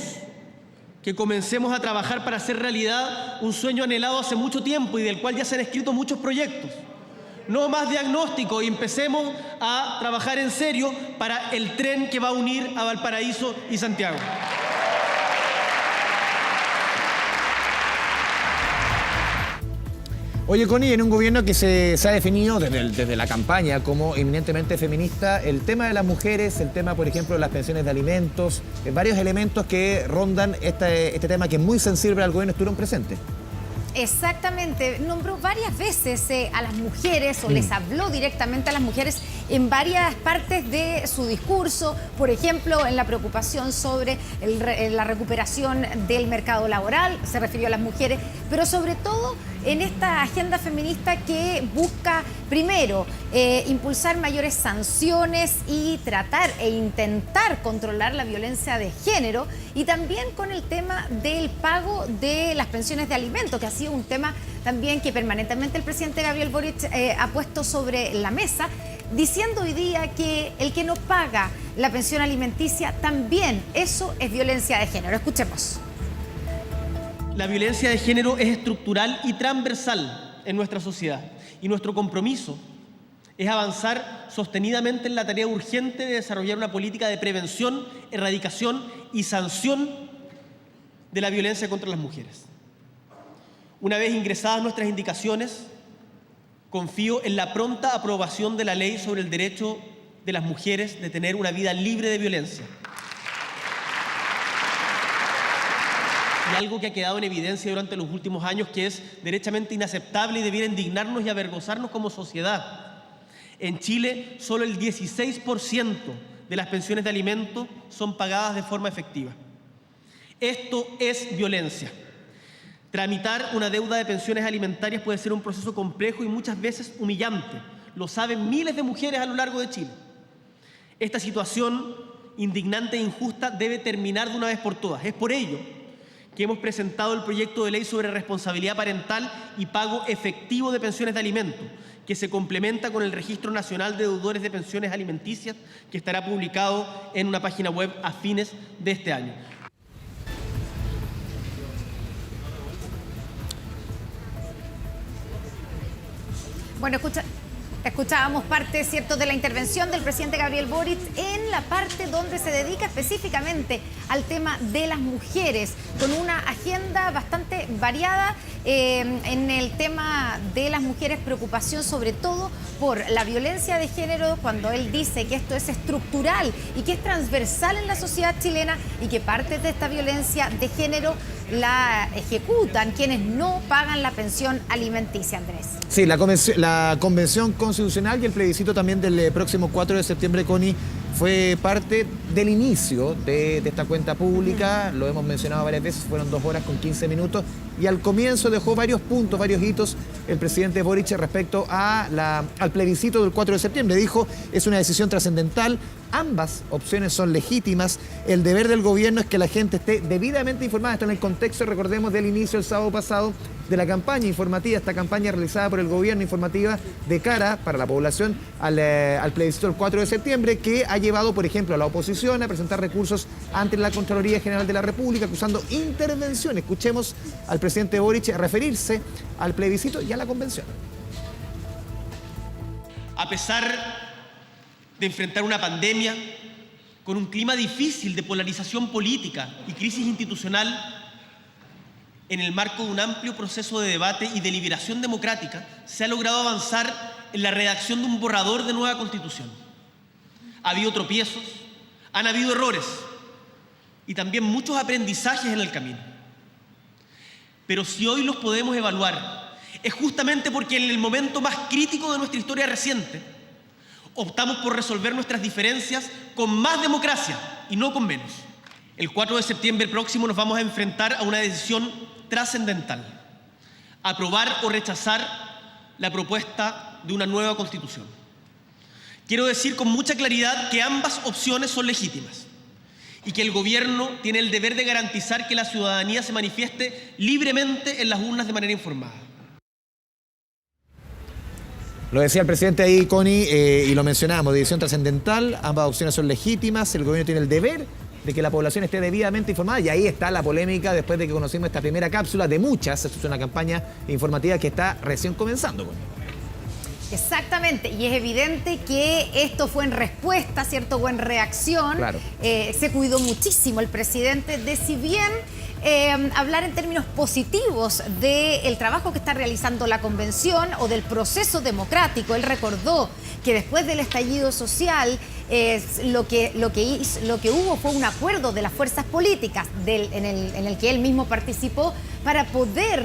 Speaker 17: que comencemos a trabajar para hacer realidad un sueño anhelado hace mucho tiempo y del cual ya se han escrito muchos proyectos. No más diagnóstico y empecemos a trabajar en serio para el tren que va a unir a Valparaíso y Santiago.
Speaker 2: Oye, Connie, en un gobierno que se ha definido desde la campaña como eminentemente feminista, el tema de las mujeres, el tema, por ejemplo, de las pensiones de alimentos, varios elementos que rondan este tema que es muy sensible al gobierno estuvieron presentes.
Speaker 3: Exactamente, nombró varias veces a las mujeres o les habló directamente a las mujeres en varias partes de su discurso, por ejemplo, en la preocupación sobre la recuperación del mercado laboral, se refirió a las mujeres, pero sobre todo en esta agenda feminista que busca, primero, impulsar mayores sanciones y tratar e intentar controlar la violencia de género, y también con el tema del pago de las pensiones de alimentos, que ha sido un tema también que permanentemente el presidente Gabriel Boric ha puesto sobre la mesa, diciendo hoy día que el que no paga la pensión alimenticia también eso es violencia de género. Escuchemos.
Speaker 17: La violencia de género es estructural y transversal en nuestra sociedad y nuestro compromiso es avanzar sostenidamente en la tarea urgente de desarrollar una política de prevención, erradicación y sanción de la violencia contra las mujeres. Una vez ingresadas nuestras indicaciones, confío en la pronta aprobación de la ley sobre el derecho de las mujeres de tener una vida libre de violencia. Y algo que ha quedado en evidencia durante los últimos años que es derechamente inaceptable y debiera indignarnos y avergonzarnos como sociedad. En Chile, solo el 16% de las pensiones de alimentos son pagadas de forma efectiva. Esto es violencia. Tramitar una deuda de pensiones alimentarias puede ser un proceso complejo y muchas veces humillante. Lo saben miles de mujeres a lo largo de Chile. Esta situación indignante e injusta debe terminar de una vez por todas. Es por ello que hemos presentado el proyecto de ley sobre responsabilidad parental y pago efectivo de pensiones de alimentos, que se complementa con el Registro Nacional de Deudores de Pensiones Alimenticias, que estará publicado en una página web a fines de este año.
Speaker 3: Bueno, escuchábamos parte, ¿cierto?, de la intervención del presidente Gabriel Boric en la parte donde se dedica específicamente al tema de las mujeres, con una agenda bastante variada en el tema de las mujeres, preocupación sobre todo por la violencia de género, cuando él dice que esto es estructural y que es transversal en la sociedad chilena y que parte de esta violencia de género la ejecutan quienes no pagan la pensión alimenticia, Andrés.
Speaker 2: Sí, la Convención Constitucional y el plebiscito también del próximo 4 de septiembre, Connie, fue parte del inicio de esta cuenta pública. Lo hemos mencionado varias veces, fueron 2 horas con 15 minutos y al comienzo dejó varios puntos, varios hitos el presidente Boric respecto al plebiscito del 4 de septiembre. Dijo, es una decisión trascendental, ambas opciones son legítimas, el deber del gobierno es que la gente esté debidamente informada. Esto en el contexto, recordemos, del inicio el sábado pasado de la campaña informativa, esta campaña realizada por el gobierno informativa de cara para la población al plebiscito del 4 de septiembre, que ha llevado, por ejemplo, a la oposición a presentar recursos ante la Contraloría General de la República acusando intervención. Escuchemos al presidente Boric referirse al plebiscito y a la convención.
Speaker 17: A pesar de enfrentar una pandemia con un clima difícil de polarización política y crisis institucional, en el marco de un amplio proceso de debate y deliberación democrática, se ha logrado avanzar en la redacción de un borrador de nueva Constitución. Ha habido tropiezos, han habido errores y también muchos aprendizajes en el camino. Pero si hoy los podemos evaluar, es justamente porque en el momento más crítico de nuestra historia reciente, optamos por resolver nuestras diferencias con más democracia y no con menos. El 4 de septiembre próximo nos vamos a enfrentar a una decisión trascendental: aprobar o rechazar la propuesta de una nueva Constitución. Quiero decir con mucha claridad que ambas opciones son legítimas y que el gobierno tiene el deber de garantizar que la ciudadanía se manifieste libremente en las urnas de manera informada.
Speaker 2: Lo decía el presidente ahí, Connie, y lo mencionábamos, decisión trascendental, ambas opciones son legítimas, el gobierno tiene el deber de que la población esté debidamente informada, y ahí está la polémica después de que conocimos esta primera cápsula de muchas. Esto es una campaña informativa que está recién comenzando.
Speaker 3: Exactamente, y es evidente que esto fue en respuesta, ¿cierto? O en reacción.
Speaker 2: Claro.
Speaker 3: Se cuidó muchísimo el presidente de, si bien hablar en términos positivos del trabajo que está realizando la convención o del proceso democrático. Él recordó que después del estallido social lo que hubo fue un acuerdo de las fuerzas políticas en el que él mismo participó para poder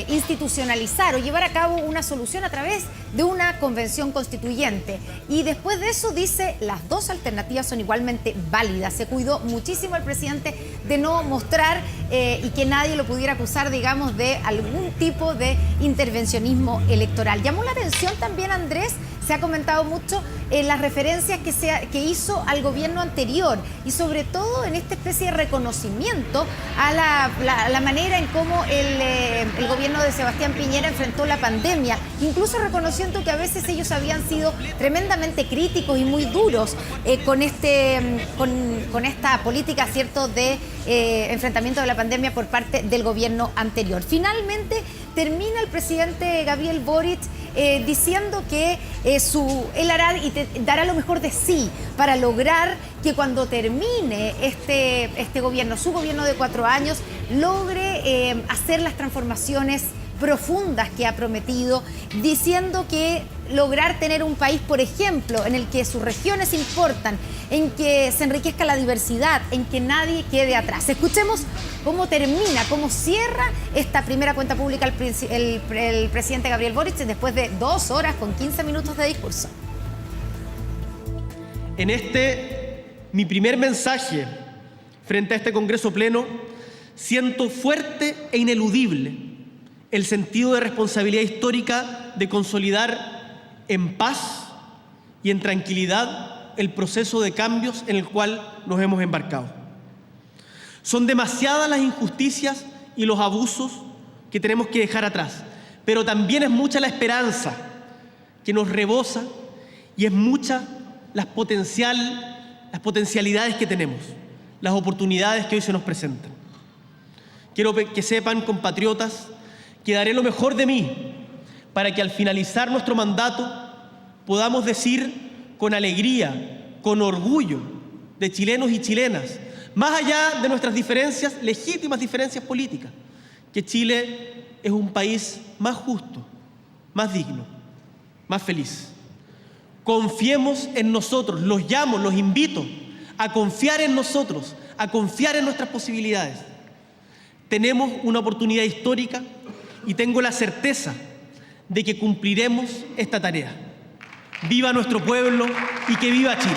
Speaker 3: institucionalizar o llevar a cabo una solución a través de una convención constituyente. Y después de eso dice, las dos alternativas son igualmente válidas. Se cuidó muchísimo el presidente de no mostrar y que nadie lo pudiera acusar, digamos, de algún tipo de intervencionismo electoral. Llamó la atención también, Andrés, se ha comentado mucho las referencias que hizo al gobierno anterior y sobre todo en esta especie de reconocimiento a la manera en cómo el gobierno de Sebastián Piñera enfrentó la pandemia, incluso reconociendo que a veces ellos habían sido tremendamente críticos y muy duros con esta política, ¿cierto?, de enfrentamiento de la pandemia por parte del gobierno anterior. Finalmente termina el presidente Gabriel Boric diciendo que él hará y dará lo mejor de sí para lograr que cuando termine este gobierno, su gobierno de 4 años, logre hacer las transformaciones profundas que ha prometido, diciendo que lograr tener un país, por ejemplo, en el que sus regiones importan, en que se enriquezca la diversidad, en que nadie quede atrás. Escuchemos cómo termina, cómo cierra esta primera cuenta pública el presidente Gabriel Boric después de 2 horas con 15 minutos de discurso.
Speaker 17: En mi primer mensaje frente a este Congreso Pleno, siento fuerte e ineludible el sentido de responsabilidad histórica de consolidar en paz y en tranquilidad el proceso de cambios en el cual nos hemos embarcado. Son demasiadas las injusticias y los abusos que tenemos que dejar atrás, pero también es mucha la esperanza que nos rebosa y es mucha las potencialidades que tenemos, las oportunidades que hoy se nos presentan. Quiero que sepan, compatriotas, que daré lo mejor de mí para que al finalizar nuestro mandato podamos decir con alegría, con orgullo de chilenos y chilenas, más allá de nuestras diferencias, legítimas diferencias políticas, que Chile es un país más justo, más digno, más feliz. Confiemos en nosotros, los llamo, los invito a confiar en nosotros, a confiar en nuestras posibilidades. Tenemos una oportunidad histórica y tengo la certeza de que cumpliremos esta tarea. ¡Viva nuestro pueblo y que viva Chile!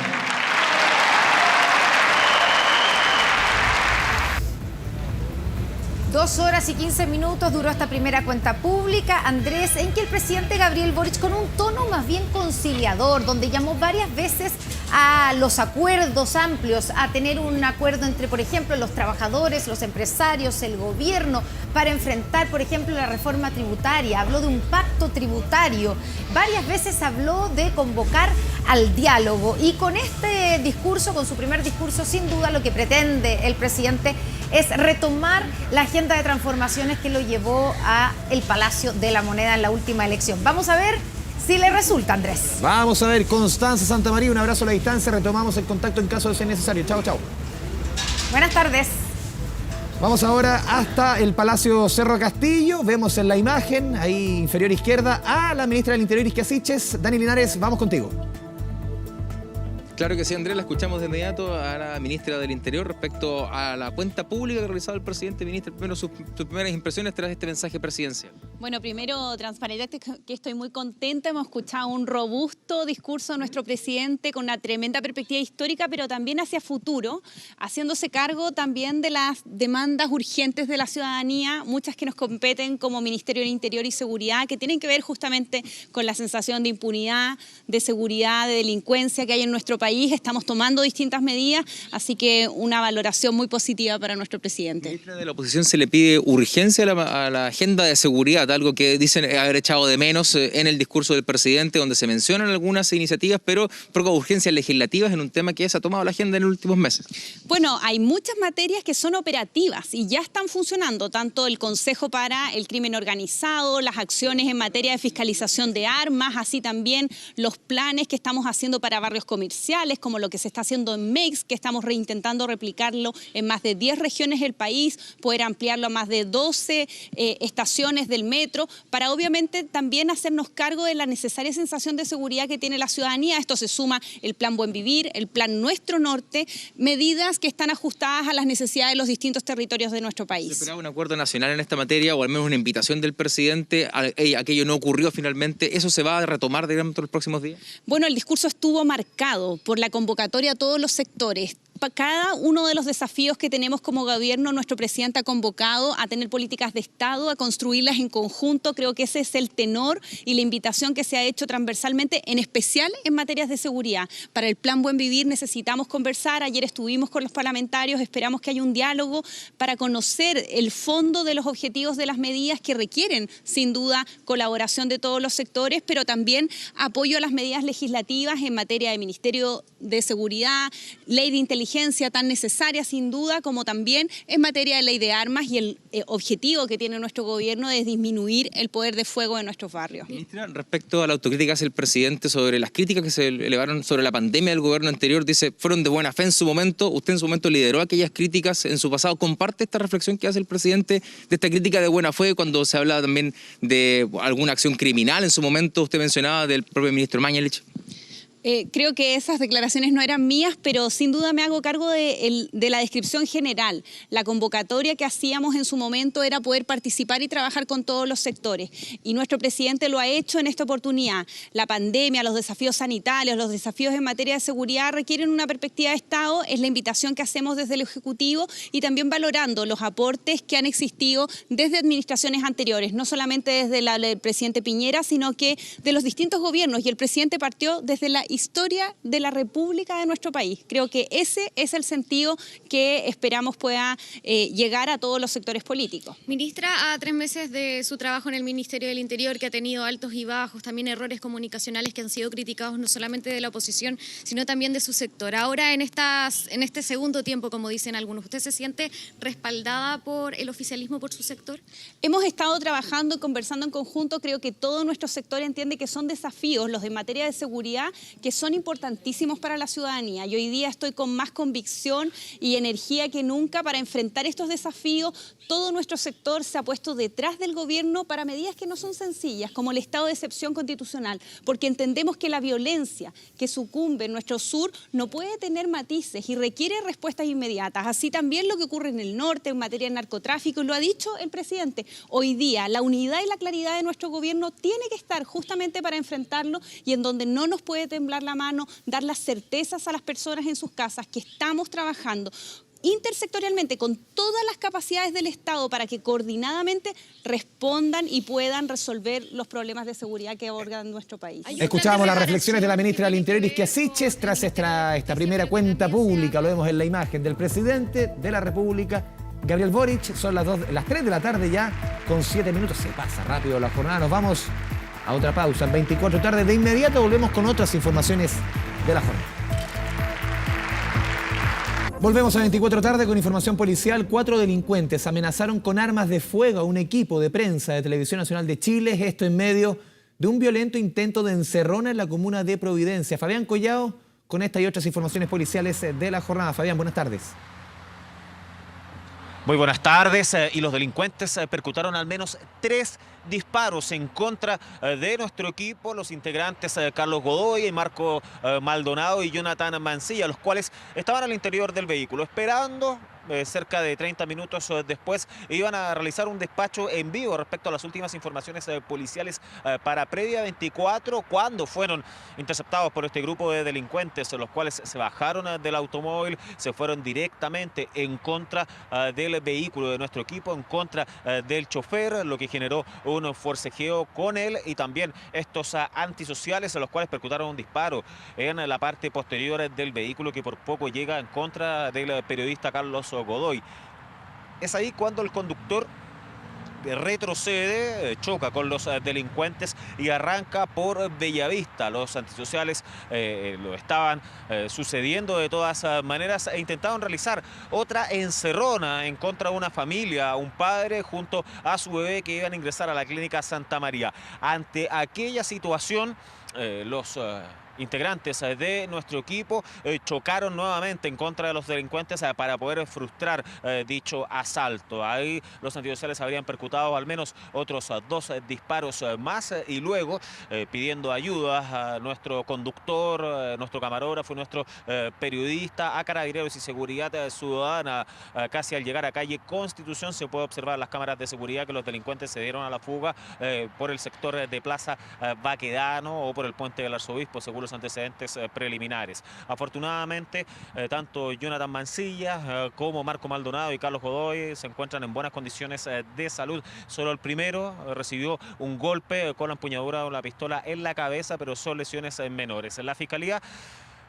Speaker 3: Dos horas y 15 minutos duró esta primera cuenta pública, Andrés, en que el presidente Gabriel Boric, con un tono más bien conciliador, donde llamó varias veces a los acuerdos amplios, a tener un acuerdo entre, por ejemplo, los trabajadores, los empresarios, el gobierno, para enfrentar, por ejemplo, la reforma tributaria. Habló de un pacto tributario. Varias veces habló de convocar al diálogo. Y con este discurso, con su primer discurso, sin duda lo que pretende el presidente es retomar la agenda de transformaciones que lo llevó a el Palacio de la Moneda en la última elección. Vamos a ver si le resulta, Andrés.
Speaker 2: Vamos a ver, Constanza Santamaría, un abrazo a la distancia, retomamos el contacto en caso de ser necesario. Chao, chao.
Speaker 3: Buenas tardes.
Speaker 2: Vamos ahora hasta el Palacio Cerro Castillo. Vemos en la imagen, ahí inferior izquierda, a la ministra del Interior, Isquia Siches. Dani Linares, vamos contigo.
Speaker 18: Claro que sí, Andrés, la escuchamos de inmediato a la ministra del Interior respecto a la cuenta pública que ha realizado el presidente. Ministra, primero sus primeras impresiones tras este mensaje presidencial.
Speaker 19: Bueno, primero, transparente que estoy muy contenta. Hemos escuchado un robusto discurso de nuestro presidente con una tremenda perspectiva histórica, pero también hacia futuro, haciéndose cargo también de las demandas urgentes de la ciudadanía, muchas que nos competen como Ministerio del Interior y Seguridad, que tienen que ver justamente con la sensación de impunidad, de seguridad, de delincuencia que hay en nuestro país. país, estamos tomando distintas medidas, así que una valoración muy positiva para nuestro presidente.
Speaker 18: Ministra, de la oposición se le pide urgencia a la agenda de seguridad, algo que dicen haber echado de menos en el discurso del presidente, donde se mencionan algunas iniciativas, pero poco urgencias legislativas en un tema que se ha tomado la agenda en los últimos meses.
Speaker 19: Bueno, hay muchas materias que son operativas y ya están funcionando, tanto el Consejo para el Crimen Organizado, las acciones en materia de fiscalización de armas, así también los planes que estamos haciendo para barrios comerciales, como lo que se está haciendo en MEX, que estamos reintentando replicarlo en más de 10 regiones del país, poder ampliarlo a más de 12 estaciones del metro, para obviamente también hacernos cargo de la necesaria sensación de seguridad que tiene la ciudadanía. Esto se suma el Plan Buen Vivir, el Plan Nuestro Norte, medidas que están ajustadas a las necesidades de los distintos territorios de nuestro país.
Speaker 18: ¿Se esperaba un acuerdo nacional en esta materia o al menos una invitación del presidente? Aquello no ocurrió finalmente. ¿Eso se va a retomar, digamos, en los próximos días?
Speaker 19: Bueno, el discurso estuvo marcado por la convocatoria a todos los sectores. Cada uno de los desafíos que tenemos como gobierno, nuestro presidente ha convocado a tener políticas de Estado, a construirlas en conjunto. Creo que ese es el tenor y la invitación que se ha hecho transversalmente, en especial en materias de seguridad. Para el Plan Buen Vivir necesitamos conversar. Ayer estuvimos con los parlamentarios, esperamos que haya un diálogo para conocer el fondo de los objetivos de las medidas que requieren, sin duda, colaboración de todos los sectores, pero también apoyo a las medidas legislativas en materia de Ministerio de Seguridad, Ley de Inteligencia tan necesaria sin duda, como también en materia de ley de armas, y el objetivo que tiene nuestro gobierno es disminuir el poder de fuego de nuestros barrios.
Speaker 18: Ministra, respecto a la autocrítica que hace el presidente sobre las críticas que se elevaron sobre la pandemia del gobierno anterior, dice, fueron de buena fe en su momento, usted en su momento lideró aquellas críticas en su pasado. ¿Comparte esta reflexión que hace el presidente de esta crítica de buena fe cuando se habla también de alguna acción criminal? En su momento usted mencionaba del propio ministro Mañalich.
Speaker 19: Creo que esas declaraciones no eran mías, pero sin duda me hago cargo de la descripción general. La convocatoria que hacíamos en su momento era poder participar y trabajar con todos los sectores. Y nuestro presidente lo ha hecho en esta oportunidad. La pandemia, los desafíos sanitarios, los desafíos en materia de seguridad requieren una perspectiva de Estado. Es la invitación que hacemos desde el Ejecutivo y también valorando los aportes que han existido desde administraciones anteriores, no solamente desde la del presidente Piñera, sino que de los distintos gobiernos. Y el presidente partió desde la historia de la República de nuestro país. Creo que ese es el sentido que esperamos pueda llegar a todos los sectores políticos.
Speaker 8: Ministra, a 3 meses de su trabajo en el Ministerio del Interior, que ha tenido altos y bajos, también errores comunicacionales que han sido criticados no solamente de la oposición, sino también de su sector. Ahora, en este segundo tiempo, como dicen algunos, ¿usted se siente respaldada por el oficialismo, por su sector?
Speaker 19: Hemos estado trabajando y conversando en conjunto. Creo que todo nuestro sector entiende que son desafíos, los de materia de seguridad, que son importantísimos para la ciudadanía. Y hoy día estoy con más convicción y energía que nunca para enfrentar estos desafíos. Todo nuestro sector se ha puesto detrás del gobierno para medidas que no son sencillas, como el estado de excepción constitucional, porque entendemos que la violencia que sucumbe en nuestro sur no puede tener matices y requiere respuestas inmediatas. Así también lo que ocurre en el norte en materia de narcotráfico, y lo ha dicho el presidente. Hoy día la unidad y la claridad de nuestro gobierno tiene que estar justamente para enfrentarlo, y en donde no nos puede temblar la mano, dar las certezas a las personas en sus casas que estamos trabajando intersectorialmente con todas las capacidades del Estado para que coordinadamente respondan y puedan resolver los problemas de seguridad que abordan nuestro país.
Speaker 2: Escuchábamos las reflexiones de la ministra del Interior, Isquia Siches, tras esta primera cuenta pública. Lo vemos en la imagen del presidente de la República, Gabriel Boric. Son las 3 de la tarde ya, con 7 minutos. Se pasa rápido la jornada. Nos vamos a otra pausa en 24 tarde. De inmediato volvemos con otras informaciones de la jornada. Volvemos a 24 tarde con información policial. 4 delincuentes amenazaron con armas de fuego a un equipo de prensa de Televisión Nacional de Chile. Esto en medio de un violento intento de encerrona en la comuna de Providencia. Fabián Collao con esta y otras informaciones policiales de la jornada. Fabián, buenas tardes.
Speaker 20: Muy buenas tardes. Y los delincuentes percutaron al menos 3 disparos en contra de nuestro equipo, los integrantes Carlos Godoy, Marco Maldonado y Jonathan Mancilla, los cuales estaban al interior del vehículo esperando cerca de 30 minutos después, iban a realizar un despacho en vivo respecto a las últimas informaciones policiales para Previa 24, cuando fueron interceptados por este grupo de delincuentes, los cuales se bajaron del automóvil, se fueron directamente en contra del vehículo de nuestro equipo, en contra del chofer, lo que generó un forcejeo con él y también estos antisociales, a los cuales percutaron un disparo en la parte posterior del vehículo, que por poco llega en contra del periodista Carlos Godoy. Es ahí cuando el conductor retrocede, choca con los delincuentes y arranca por Bellavista. Los antisociales lo estaban sucediendo de todas maneras e intentaron realizar otra encerrona en contra de una familia, un padre junto a su bebé que iban a ingresar a la clínica Santa María. Ante aquella situación, los integrantes de nuestro equipo chocaron nuevamente en contra de los delincuentes para poder frustrar dicho asalto. Ahí los antisociales habrían percutado al menos otros 2 disparos más y luego pidiendo ayuda a nuestro conductor, nuestro camarógrafo, nuestro periodista, a Carabineros y Seguridad Ciudadana. Casi al llegar a calle Constitución se puede observar las cámaras de seguridad que los delincuentes se dieron a la fuga por el sector de Plaza Baquedano o por el Puente del Arzobispo, según los antecedentes preliminares. Afortunadamente, tanto Jonathan Mancilla como Marco Maldonado y Carlos Godoy se encuentran en buenas condiciones de salud. Solo el primero recibió un golpe con la empuñadura de una pistola en la cabeza, pero son lesiones menores. La Fiscalía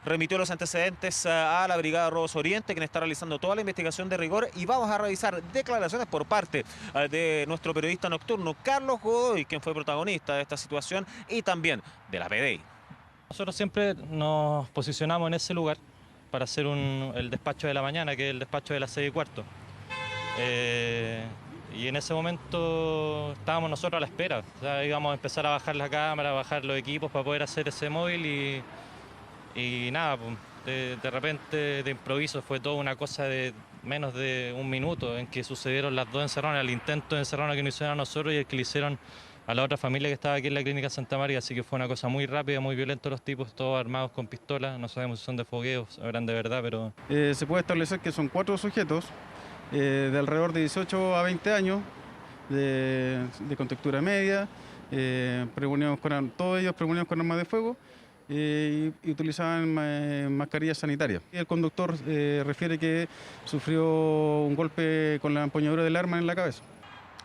Speaker 20: remitió los antecedentes a la Brigada Robos Oriente, quien está realizando toda la investigación de rigor, y vamos a revisar declaraciones por parte de nuestro periodista nocturno Carlos Godoy, quien fue protagonista de esta situación, y también de la PDI.
Speaker 21: Nosotros siempre nos posicionamos en ese lugar para hacer el despacho de la mañana, que es el despacho de las 6:15. Y en ese momento estábamos nosotros a la espera. O sea, íbamos a empezar a bajar la cámara, a bajar los equipos para poder hacer ese móvil y nada, de repente de improviso fue toda una cosa de menos de un minuto en que sucedieron las 2 encerronas, el intento de encerrona que nos hicieron a nosotros y el que le hicieron a la otra familia que estaba aquí en la clínica Santa María, así que fue una cosa muy rápida, muy violenta los tipos, todos armados con pistolas, no sabemos si son de fogueos, eran de verdad, pero...
Speaker 22: Se puede establecer que son 4 sujetos de alrededor de 18 a 20 años, de contextura media, todos ellos premonidos con armas de fuego y utilizaban mascarillas sanitarias. El conductor refiere que sufrió un golpe con la empuñadura del arma en la cabeza.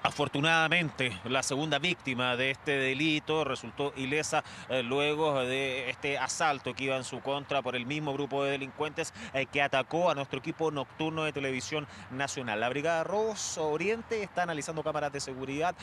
Speaker 20: Afortunadamente, la segunda víctima de este delito resultó ilesa luego de este asalto que iba en su contra por el mismo grupo de delincuentes que atacó a nuestro equipo nocturno de Televisión Nacional. La Brigada Robos Oriente está analizando cámaras de seguridad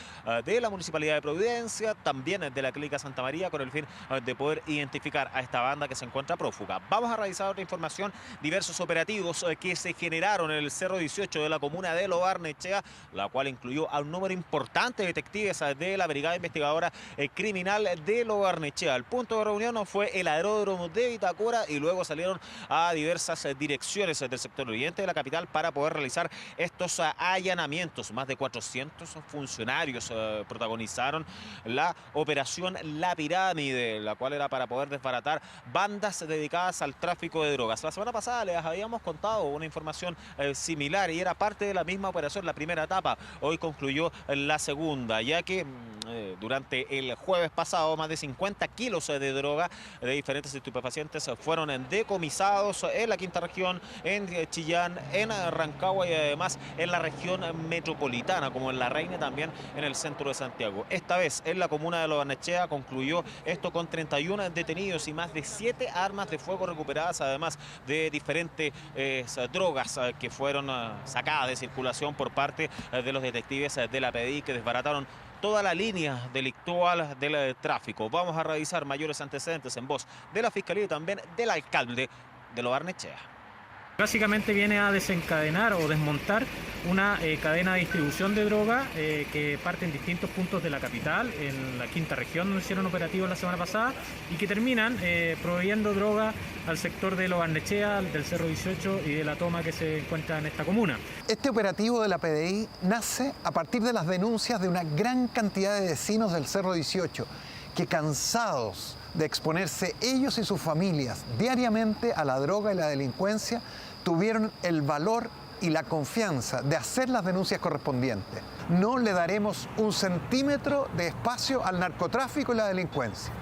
Speaker 20: de la Municipalidad de Providencia, también de la Clínica Santa María, con el fin de poder identificar a esta banda que se encuentra prófuga. Vamos a revisar otra información, diversos operativos que se generaron en el Cerro 18 de la comuna de Lo Barnechea, la cual incluyó a un número importante de detectives de la Brigada Investigadora Criminal de Lo Barnechea. El punto de reunión fue el aeródromo de Vitacura y luego salieron a diversas direcciones del sector oriente de la capital para poder realizar estos allanamientos. Más de 400 funcionarios protagonizaron la operación La Pirámide, la cual era para poder desbaratar bandas dedicadas al tráfico de drogas. La semana pasada les habíamos contado una información similar y era parte de la misma operación, la primera etapa. Hoy concluyó la segunda, ya que durante el jueves pasado más de 50 kilos de droga de diferentes estupefacientes fueron decomisados en la quinta región, en Chillán, en Rancagua y además en la región metropolitana, como en La Reina, también en el centro de Santiago. Esta vez en la comuna de Lo Barnechea concluyó esto con 31 detenidos y más de 7 armas de fuego recuperadas, además de diferentes drogas que fueron sacadas de circulación por parte de los detectives de la PDI, que desbarataron toda la línea delictual del tráfico. Vamos a revisar mayores antecedentes en voz de la Fiscalía y también del alcalde de Lo Barnechea.
Speaker 9: Básicamente viene a desencadenar o desmontar una cadena de distribución de droga que parte en distintos puntos de la capital, en la quinta región donde hicieron operativos la semana pasada, y que terminan proveyendo droga al sector de Lo Barnechea, del Cerro 18 y de la toma que se encuentra en esta comuna.
Speaker 23: Este operativo de la PDI nace a partir de las denuncias de una gran cantidad de vecinos del Cerro 18 que, cansados de exponerse ellos y sus familias diariamente a la droga y la delincuencia, tuvieron el valor y la confianza de hacer las denuncias correspondientes. No le daremos un centímetro de espacio al narcotráfico y la delincuencia.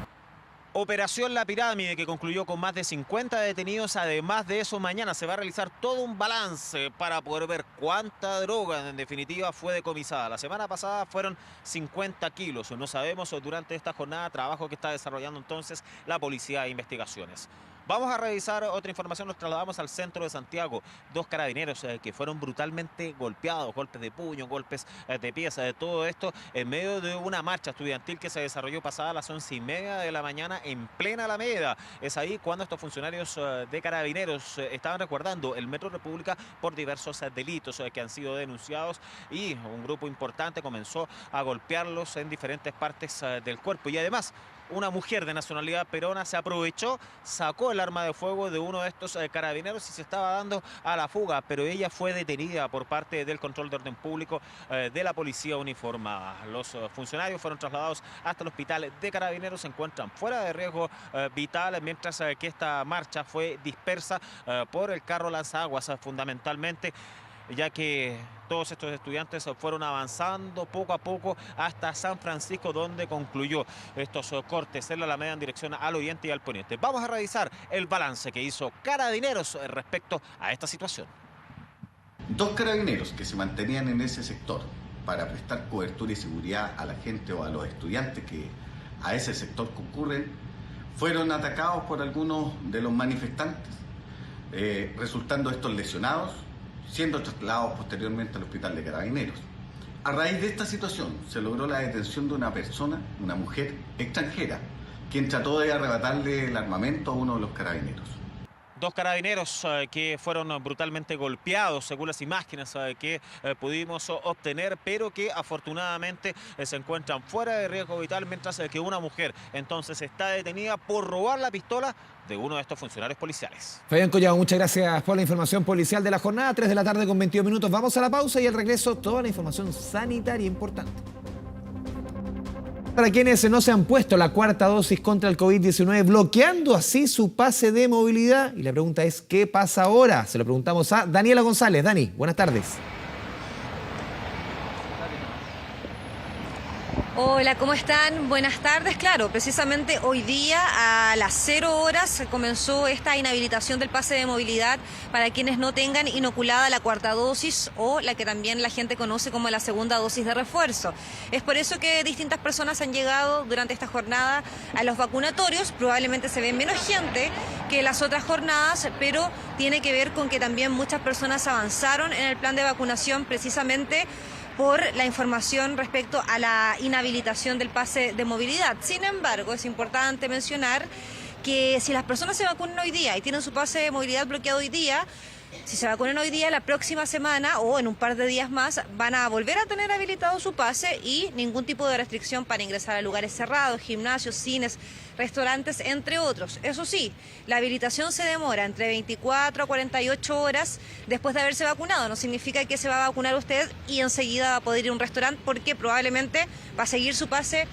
Speaker 20: Operación La Pirámide, que concluyó con más de 50 detenidos. Además de eso, mañana se va a realizar todo un balance para poder ver cuánta droga en definitiva fue decomisada. La semana pasada fueron 50 kilos. No sabemos durante esta jornada de trabajo que está desarrollando entonces la Policía de Investigaciones. Vamos a revisar otra información, nos trasladamos al centro de Santiago. 2 carabineros que fueron brutalmente golpeados, golpes de puño, golpes de pies, todo esto en medio de una marcha estudiantil que se desarrolló pasada a las 11:30 de la mañana en plena Alameda. Es ahí cuando estos funcionarios de carabineros estaban resguardando el Metro República por diversos delitos que han sido denunciados, y un grupo importante comenzó a golpearlos en diferentes partes del cuerpo. Y además, una mujer de nacionalidad peruana se aprovechó, sacó el arma de fuego de uno de estos carabineros y se estaba dando a la fuga, pero ella fue detenida por parte del control de orden público de la policía uniformada. Los funcionarios fueron trasladados hasta el hospital de carabineros, se encuentran fuera de riesgo vital, mientras que esta marcha fue dispersa por el carro lanzaguas fundamentalmente, ya que todos estos estudiantes fueron avanzando poco a poco hasta San Francisco, donde concluyó estos cortes en la Alameda en dirección al oriente y al poniente. Vamos a revisar el balance que hizo Carabineros respecto a esta situación.
Speaker 4: 2 carabineros que se mantenían en ese sector para prestar cobertura y seguridad a la gente o a los estudiantes que a ese sector concurren, fueron atacados por algunos de los manifestantes, resultando estos lesionados, siendo trasladados posteriormente al hospital de Carabineros. A raíz de esta situación se logró la detención de una persona, una mujer extranjera, quien trató de arrebatarle el armamento a uno de los carabineros.
Speaker 20: 2 carabineros que fueron brutalmente golpeados, según las imágenes que pudimos obtener, pero que afortunadamente se encuentran fuera de riesgo vital, mientras que una mujer entonces está detenida por robar la pistola de uno de estos funcionarios policiales.
Speaker 2: Fabián Collado, muchas gracias por la información policial de la jornada. 3 de la tarde con 22 minutos. Vamos a la pausa y al regreso toda la información sanitaria importante. Para quienes no se han puesto la 4ª dosis contra el COVID-19, bloqueando así su pase de movilidad. Y la pregunta es, ¿qué pasa ahora? Se lo preguntamos a Daniela González. Dani, buenas tardes.
Speaker 5: Hola, ¿cómo están? Buenas tardes. Claro, precisamente hoy día a las 0 horas comenzó esta inhabilitación del pase de movilidad para quienes no tengan inoculada la 4ª dosis o la que también la gente conoce como la 2ª dosis de refuerzo. Es por eso que distintas personas han llegado durante esta jornada a los vacunatorios. Probablemente se ve menos gente que las otras jornadas, pero tiene que ver con que también muchas personas avanzaron en el plan de vacunación precisamente por la información respecto a la inhabilitación del pase de movilidad. Sin embargo, es importante mencionar que si las personas se vacunan hoy día y tienen su pase de movilidad bloqueado hoy día, si se vacunan hoy día, la próxima semana o en un par de días más van a volver a tener habilitado su pase y ningún tipo de restricción para ingresar a lugares cerrados, gimnasios, cines, restaurantes, entre otros. Eso sí, la habilitación se demora entre 24 a 48 horas después de haberse vacunado. No significa que se va a vacunar usted y enseguida va a poder ir a un restaurante, porque probablemente va a seguir su pase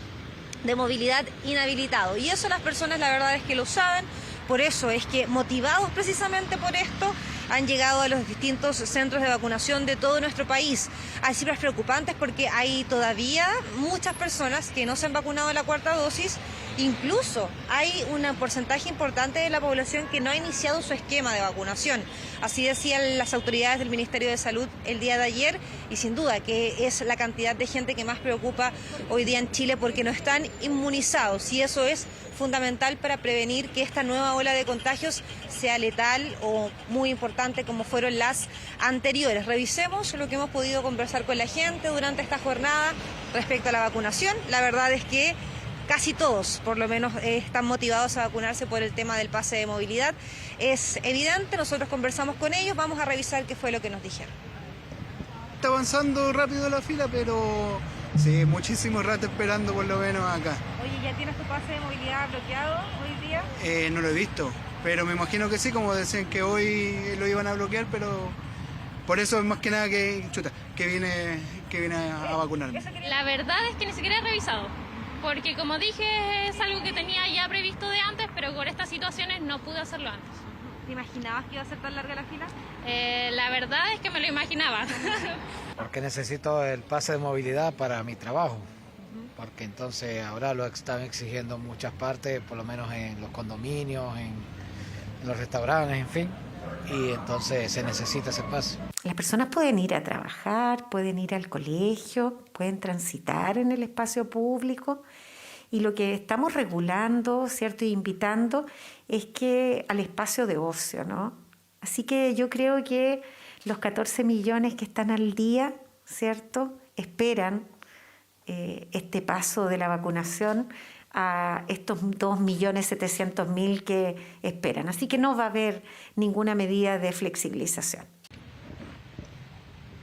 Speaker 5: de movilidad inhabilitado. Y eso las personas, la verdad es que lo saben. Por eso es que, motivados precisamente por esto, han llegado a los distintos centros de vacunación de todo nuestro país. Hay cifras preocupantes porque hay todavía muchas personas que no se han vacunado la 4ª dosis. Incluso hay un porcentaje importante de la población que no ha iniciado su esquema de vacunación. Así decían las autoridades del Ministerio de Salud el día de ayer, y sin duda que es la cantidad de gente que más preocupa hoy día en Chile, porque no están inmunizados, y eso es fundamental para prevenir que esta nueva ola de contagios sea letal o muy importante como fueron las anteriores. Revisemos lo que hemos podido conversar con la gente durante esta jornada respecto a la vacunación. La verdad es que casi todos, por lo menos, están motivados a vacunarse por el tema del pase de movilidad. Es evidente, nosotros conversamos con ellos, vamos a revisar qué fue lo que nos dijeron.
Speaker 6: Está avanzando rápido la fila, pero sí, muchísimo rato esperando por lo menos acá.
Speaker 5: Oye, ¿ya tienes tu pase de movilidad bloqueado hoy día?
Speaker 6: No lo he visto, pero me imagino que sí, como decían que hoy lo iban a bloquear, pero por eso es más que nada que viene a vacunarme.
Speaker 24: La verdad es que ni siquiera he revisado, porque como dije es algo que tenía ya previsto de antes, pero por estas situaciones no pude hacerlo antes.
Speaker 5: ¿Te imaginabas que iba a ser tan larga la fila?
Speaker 24: La la verdad es que me lo imaginaba.
Speaker 7: Porque necesito el pase de movilidad para mi trabajo. Porque entonces ahora lo están exigiendo en muchas partes, por lo menos en los condominios, en los restaurantes, en fin. Y entonces se necesita ese pase.
Speaker 14: Las personas pueden ir a trabajar, pueden ir al colegio, pueden transitar en el espacio público. Y lo que estamos regulando, ¿cierto? Y invitando es que al espacio de ocio, ¿no? Así que yo creo que los 14 millones que están al día, ¿cierto? Esperan este paso de la vacunación a estos 2.700.000 que esperan. Así que no va a haber ninguna medida de flexibilización.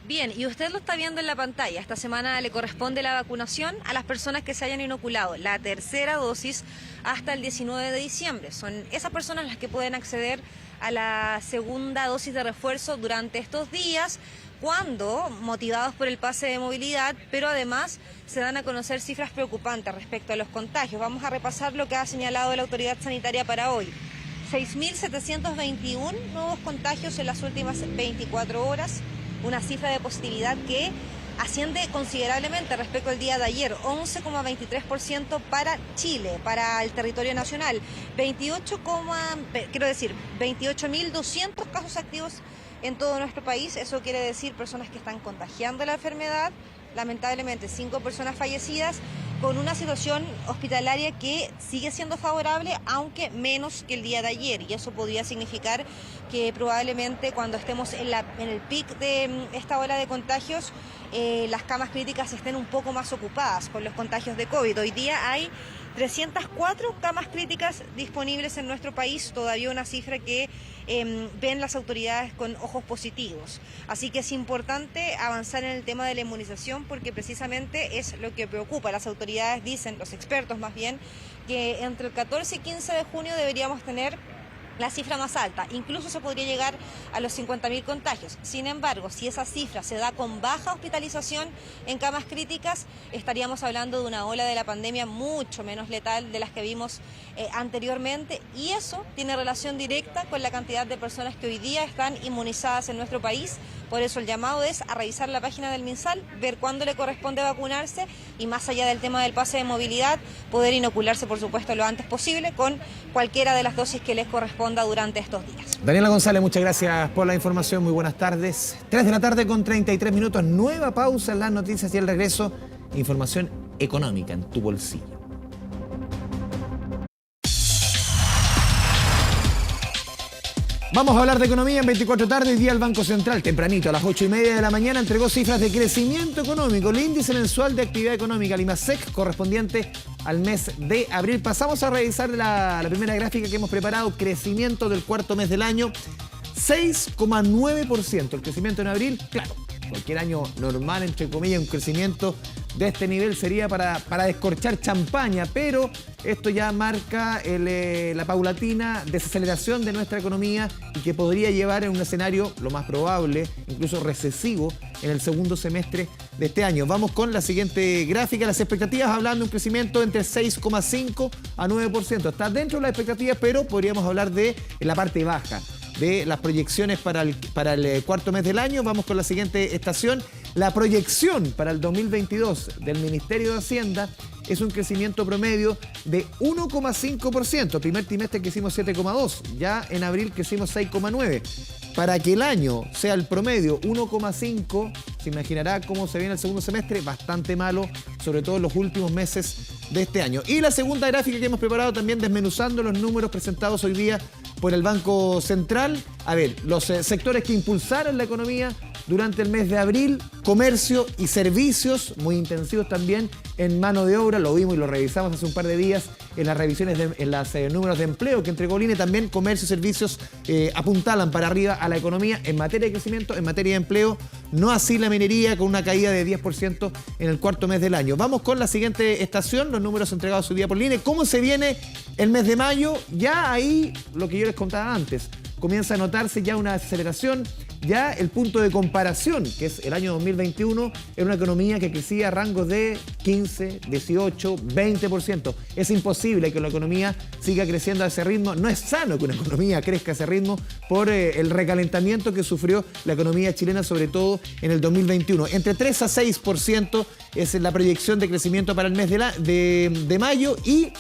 Speaker 5: Bien, y usted lo está viendo en la pantalla. Esta semana le corresponde la vacunación a las personas que se hayan inoculado la tercera dosis hasta el 19 de diciembre. Son esas personas las que pueden acceder a la segunda dosis de refuerzo durante estos días, cuando, motivados por el pase de movilidad, pero además se dan a conocer cifras preocupantes respecto a los contagios. Vamos a repasar lo que ha señalado la autoridad sanitaria para hoy. 6.721 nuevos contagios en las últimas 24 horas, una cifra de positividad que asciende considerablemente respecto al día de ayer, 11,23% para Chile, para el territorio nacional, 28.200 casos activos en todo nuestro país. Eso quiere decir personas que están contagiando la enfermedad, lamentablemente 5 personas fallecidas, con una situación hospitalaria que sigue siendo favorable, aunque menos que el día de ayer, y eso podría significar que probablemente cuando estemos en el pic de esta ola de contagios, las camas críticas estén un poco más ocupadas con los contagios de COVID. Hoy día hay 304 camas críticas disponibles en nuestro país, todavía una cifra que ven las autoridades con ojos positivos. Así que es importante avanzar en el tema de la inmunización, porque precisamente es lo que preocupa. Las autoridades dicen, los expertos más bien, que entre el 14 y 15 de junio deberíamos tener la cifra más alta, incluso se podría llegar a los 50.000 contagios. Sin embargo, si esa cifra se da con baja hospitalización en camas críticas, estaríamos hablando de una ola de la pandemia mucho menos letal de las que vimos anteriormente, y eso tiene relación directa con la cantidad de personas que hoy día están inmunizadas en nuestro país. Por eso el llamado es a revisar la página del MinSal, ver cuándo le corresponde vacunarse y, más allá del tema del pase de movilidad, poder inocularse, por supuesto, lo antes posible con cualquiera de las dosis que les corresponda durante estos días.
Speaker 2: Daniela González, muchas gracias por la información. Muy buenas tardes. 3 de la tarde con 33 minutos. Nueva pausa en las noticias y el regreso. Información económica en tu bolsillo. Vamos a hablar de economía en 24 tarde. Hoy día el Banco Central, tempranito, a las 8:30 de la mañana, entregó cifras de crecimiento económico. El índice mensual de actividad económica, el IMASEC, correspondiente al mes de abril. Pasamos a revisar la primera gráfica que hemos preparado. Crecimiento del cuarto mes del año, 6,9%. El crecimiento en abril, claro, cualquier año normal, entre comillas, un crecimiento de este nivel sería para descorchar champaña, pero esto ya marca la paulatina desaceleración de nuestra economía y que podría llevar en un escenario, lo más probable, incluso recesivo, en el segundo semestre de este año. Vamos con la siguiente gráfica. Las expectativas hablan de un crecimiento entre 6,5 a 9%. Está dentro de las expectativas, pero podríamos hablar de la parte baja de las proyecciones para el cuarto mes del año. Vamos con la siguiente estación. La proyección para el 2022 del Ministerio de Hacienda es un crecimiento promedio de 1,5%. Primer trimestre crecimos 7,2%. Ya en abril crecimos 6,9%. Para que el año sea el promedio 1,5%, se imaginará cómo se viene el segundo semestre, bastante malo, sobre todo en los últimos meses de este año. Y la segunda gráfica que hemos preparado también desmenuzando los números presentados hoy día por el Banco Central. A ver, los sectores que impulsaron la economía durante el mes de abril: comercio y servicios, muy intensivos también en mano de obra, lo vimos y lo revisamos hace un par de días en las revisiones, en los números de empleo que entregó el INE. También comercio y servicios apuntalan para arriba a la economía en materia de crecimiento, en materia de empleo, no así la minería, con una caída de 10% en el cuarto mes del año. Vamos con la siguiente estación, los números entregados hoy día por el INE. ¿Cómo se viene el mes de mayo? Ya ahí lo que yo les contaba antes, comienza a notarse ya una aceleración. Ya el punto de comparación, que es el año 2021, era una economía que crecía a rangos de 15, 18, 20%. Es imposible que la economía siga creciendo a ese ritmo. No es sano que una economía crezca a ese ritmo por el recalentamiento que sufrió la economía chilena, sobre todo en el 2021. Entre 3 a 6% es la proyección de crecimiento para el mes de mayo, y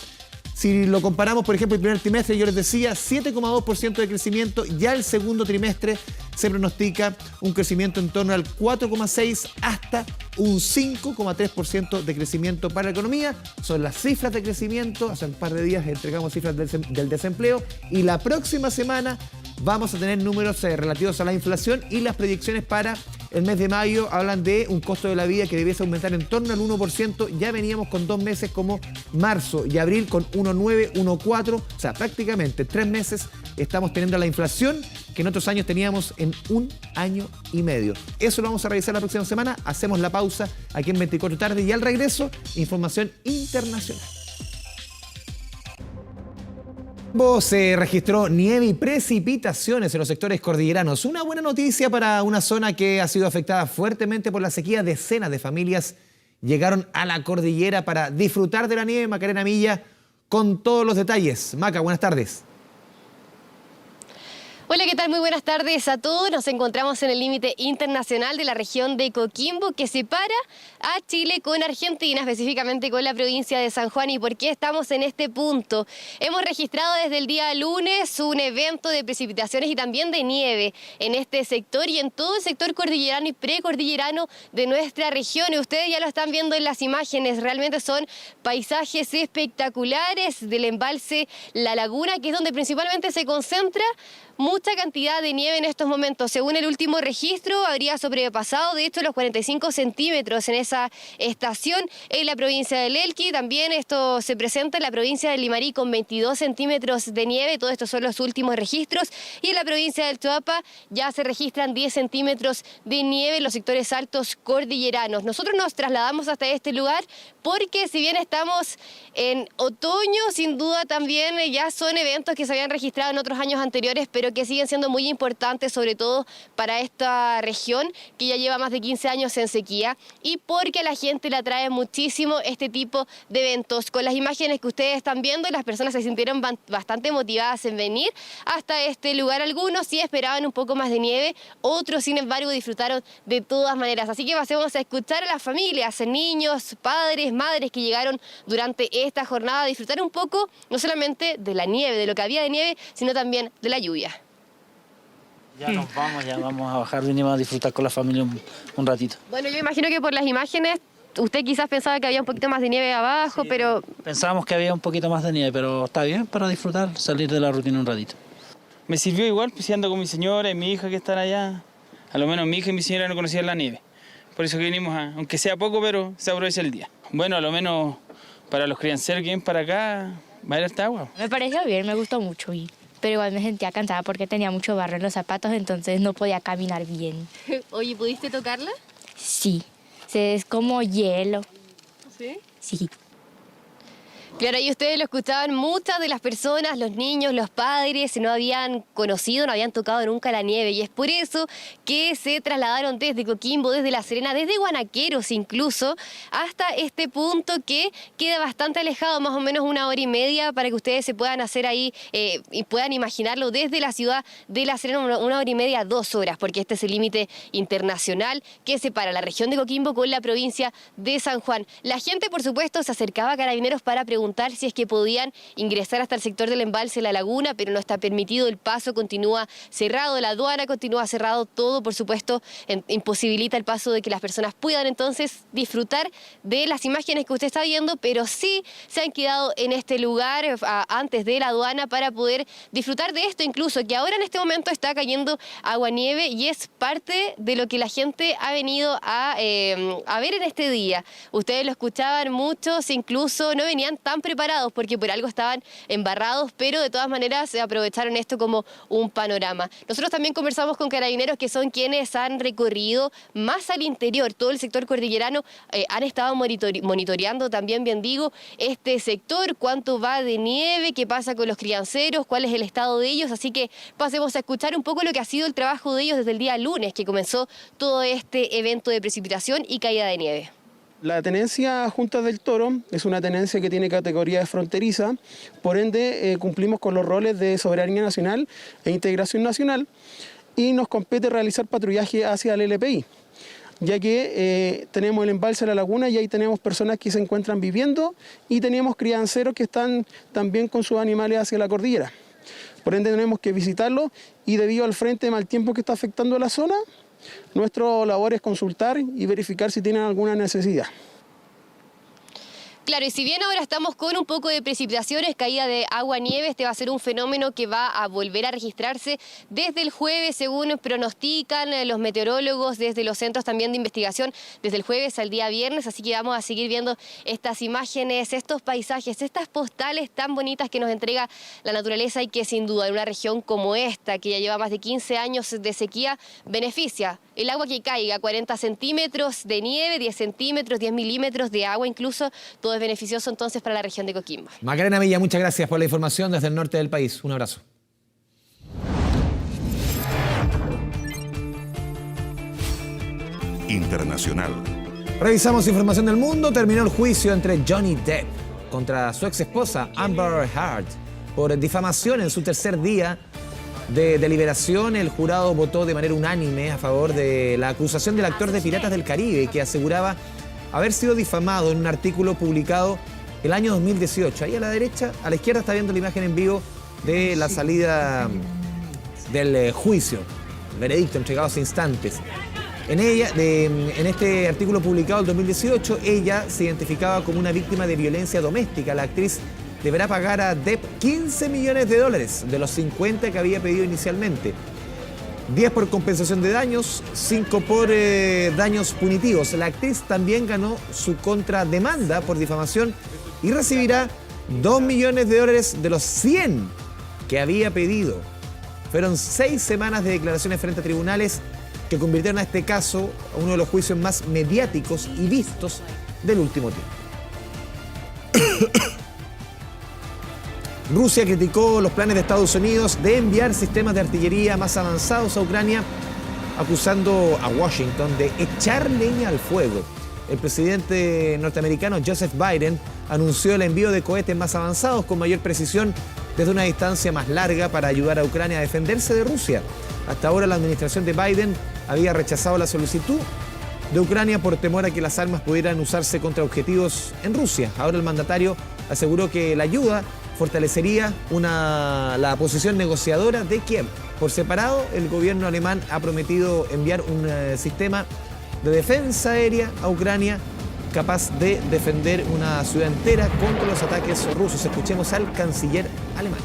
Speaker 2: si lo comparamos, por ejemplo, el primer trimestre, yo les decía, 7,2% de crecimiento. Ya el segundo trimestre se pronostica un crecimiento en torno al 4,6% hasta un 5,3% de crecimiento para la economía. Son las cifras de crecimiento. Hace un par de días entregamos cifras del desempleo, y la próxima semana vamos a tener números relativos a la inflación, y las proyecciones para el mes de mayo hablan de un costo de la vida que debiese aumentar en torno al 1%. Ya veníamos con 2 meses como marzo y abril con 1,9, 1,4. O sea, prácticamente 3 meses estamos teniendo la inflación que en otros años teníamos en 1 año y medio. Eso lo vamos a revisar la próxima semana. Hacemos la pausa aquí en 24 tarde, y al regreso, información internacional. Se registró nieve y precipitaciones en los sectores cordilleranos. Una buena noticia para una zona que ha sido afectada fuertemente por la sequía. Decenas de familias llegaron a la cordillera para disfrutar de la nieve. Macarena Milla con todos los detalles. Maca, buenas tardes.
Speaker 1: Hola, ¿qué tal? Muy buenas tardes a todos. Nos encontramos en el límite internacional de la región de Coquimbo, que separa a Chile con Argentina, específicamente con la provincia de San Juan. ¿Y por qué estamos en este punto? Hemos registrado desde el día lunes un evento de precipitaciones y también de nieve en este sector y en todo el sector cordillerano y precordillerano de nuestra región. Y ustedes ya lo están viendo en las imágenes. Realmente son paisajes espectaculares del embalse La Laguna, que es donde principalmente se concentra mucha cantidad de nieve en estos momentos. Según el último registro, habría sobrepasado de hecho los 45 centímetros en esa estación en la provincia del Elqui. También esto se presenta en la provincia de Limarí con 22 centímetros de nieve. Todo esto son los últimos registros. Y en la provincia del Choapa ya se registran 10 centímetros de nieve en los sectores altos cordilleranos. Nosotros nos trasladamos hasta este lugar porque, si bien estamos en otoño, sin duda también ya son eventos que se habían registrado en otros años anteriores, pero que siguen siendo muy importantes, sobre todo para esta región que ya lleva más de 15 años en sequía, y porque a la gente le atrae muchísimo este tipo de eventos. Con las imágenes que ustedes están viendo, las personas se sintieron bastante motivadas en venir hasta este lugar. Algunos sí esperaban un poco más de nieve, otros sin embargo disfrutaron de todas maneras. Así que pasemos a escuchar a las familias, niños, padres, madres que llegaron durante esta jornada a disfrutar un poco, no solamente de la nieve, de lo que había de nieve, sino también de la lluvia.
Speaker 10: Ya nos vamos, ya vamos a bajar, venimos a disfrutar con la familia un ratito.
Speaker 1: Bueno, yo imagino que por las imágenes usted quizás pensaba que había un poquito más de nieve abajo, sí, pero...
Speaker 10: Pensábamos que había un poquito más de nieve, pero está bien para disfrutar, salir de la rutina un ratito.
Speaker 11: Me sirvió igual, pues ando con mi señora y mi hija que están allá. A lo menos mi hija y mi señora no conocían la nieve. Por eso que vinimos, aunque sea poco, pero se aprovecha el día. Bueno, a lo menos para los crianceros que vienen para acá, va a ir esta agua.
Speaker 12: Me pareció bien, me gustó mucho, pero igual me sentía cansada porque tenía mucho barro en los zapatos, entonces no podía caminar bien.
Speaker 1: Oye, ¿pudiste tocarla?
Speaker 12: Sí, es como hielo.
Speaker 1: ¿Sí?
Speaker 12: Sí.
Speaker 1: Claro, y ustedes lo escuchaban, muchas de las personas, los niños, los padres, no habían conocido, no habían tocado nunca la nieve, y es por eso que se trasladaron desde Coquimbo, desde La Serena, desde Guanaqueros incluso, hasta este punto que queda bastante alejado, más o menos 1 hora y media, para que ustedes se puedan hacer ahí y puedan imaginarlo desde la ciudad de La Serena, 1 hora y media, 2 horas, porque este es el límite internacional que separa la región de Coquimbo con la provincia de San Juan. La gente, por supuesto, se acercaba a Carabineros para preguntar si es que podían ingresar hasta el sector del embalse La Laguna, pero no está permitido, el paso continúa cerrado, la aduana continúa cerrado, todo por supuesto imposibilita el paso de que las personas puedan entonces disfrutar de las imágenes que usted está viendo, pero sí se han quedado en este lugar antes de la aduana para poder disfrutar de esto, incluso que ahora en este momento está cayendo agua-nieve y es parte de lo que la gente ha venido a ver en este día. Ustedes lo escuchaban, muchos incluso no venían tan tan preparados porque por algo estaban embarrados, pero de todas maneras se aprovecharon esto como un panorama. Nosotros también conversamos con carabineros que son quienes han recorrido más al interior, todo el sector cordillerano, han estado monitoreando también, bien digo, este sector, cuánto va de nieve, qué pasa con los crianceros, cuál es el estado de ellos, así que pasemos a escuchar un poco lo que ha sido el trabajo de ellos desde el día lunes que comenzó todo este evento de precipitación y caída de nieve.
Speaker 13: La tenencia Juntas del Toro es una tenencia que tiene categoría de fronteriza, por ende cumplimos con los roles de soberanía nacional e integración nacional y nos compete realizar patrullaje hacia el LPI, ya que tenemos el embalse de la laguna y ahí tenemos personas que se encuentran viviendo y tenemos crianceros que están también con sus animales hacia la cordillera. Por ende tenemos que visitarlo y debido al frente de mal tiempo que está afectando a la zona, nuestra labor es consultar y verificar si tienen alguna necesidad.
Speaker 1: Claro, y si bien ahora estamos con un poco de precipitaciones, caída de agua-nieve, este va a ser un fenómeno que va a volver a registrarse desde el jueves, según pronostican los meteorólogos, desde los centros también de investigación, desde el jueves al día viernes, así que vamos a seguir viendo estas imágenes, estos paisajes, estas postales tan bonitas que nos entrega la naturaleza y que sin duda en una región como esta, que ya lleva más de 15 años de sequía, beneficia. El agua que caiga, 40 centímetros de nieve, 10 centímetros, 10 milímetros de agua incluso, todo es beneficioso entonces para la región de Coquimbo.
Speaker 2: Macarena Milla, muchas gracias por la información desde el norte del país. Un abrazo.
Speaker 15: Internacional.
Speaker 2: Revisamos información del mundo. Terminó el juicio entre Johnny Depp contra su ex esposa Amber Heard por difamación en su tercer día de deliberación. El jurado votó de manera unánime a favor de la acusación del actor de Piratas del Caribe, que aseguraba haber sido difamado en un artículo publicado el año 2018. Ahí a la derecha, a la izquierda está viendo la imagen en vivo de la salida del juicio, el veredicto entregado hace instantes. En este artículo publicado en 2018, ella se identificaba como una víctima de violencia doméstica. La actriz deberá pagar a Depp $15 millones de los 50 que había pedido inicialmente. 10 por compensación de daños, 5 por daños punitivos. La actriz también ganó su contrademanda por difamación y recibirá $2 millones de los 100 que había pedido. Fueron 6 semanas de declaraciones frente a tribunales que convirtieron a este caso a uno de los juicios más mediáticos y vistos del último tiempo. Rusia criticó los planes de Estados Unidos de enviar sistemas de artillería más avanzados a Ucrania, acusando a Washington de echar leña al fuego. El presidente norteamericano Joseph Biden anunció el envío de cohetes más avanzados con mayor precisión desde una distancia más larga para ayudar a Ucrania a defenderse de Rusia. Hasta ahora la administración de Biden había rechazado la solicitud de Ucrania por temor a que las armas pudieran usarse contra objetivos en Rusia. Ahora el mandatario aseguró que la ayuda fortalecería la posición negociadora de Kiev. Por separado, el gobierno alemán ha prometido enviar un sistema de defensa aérea a Ucrania capaz de defender una ciudad entera contra los ataques rusos. Escuchemos al canciller alemán.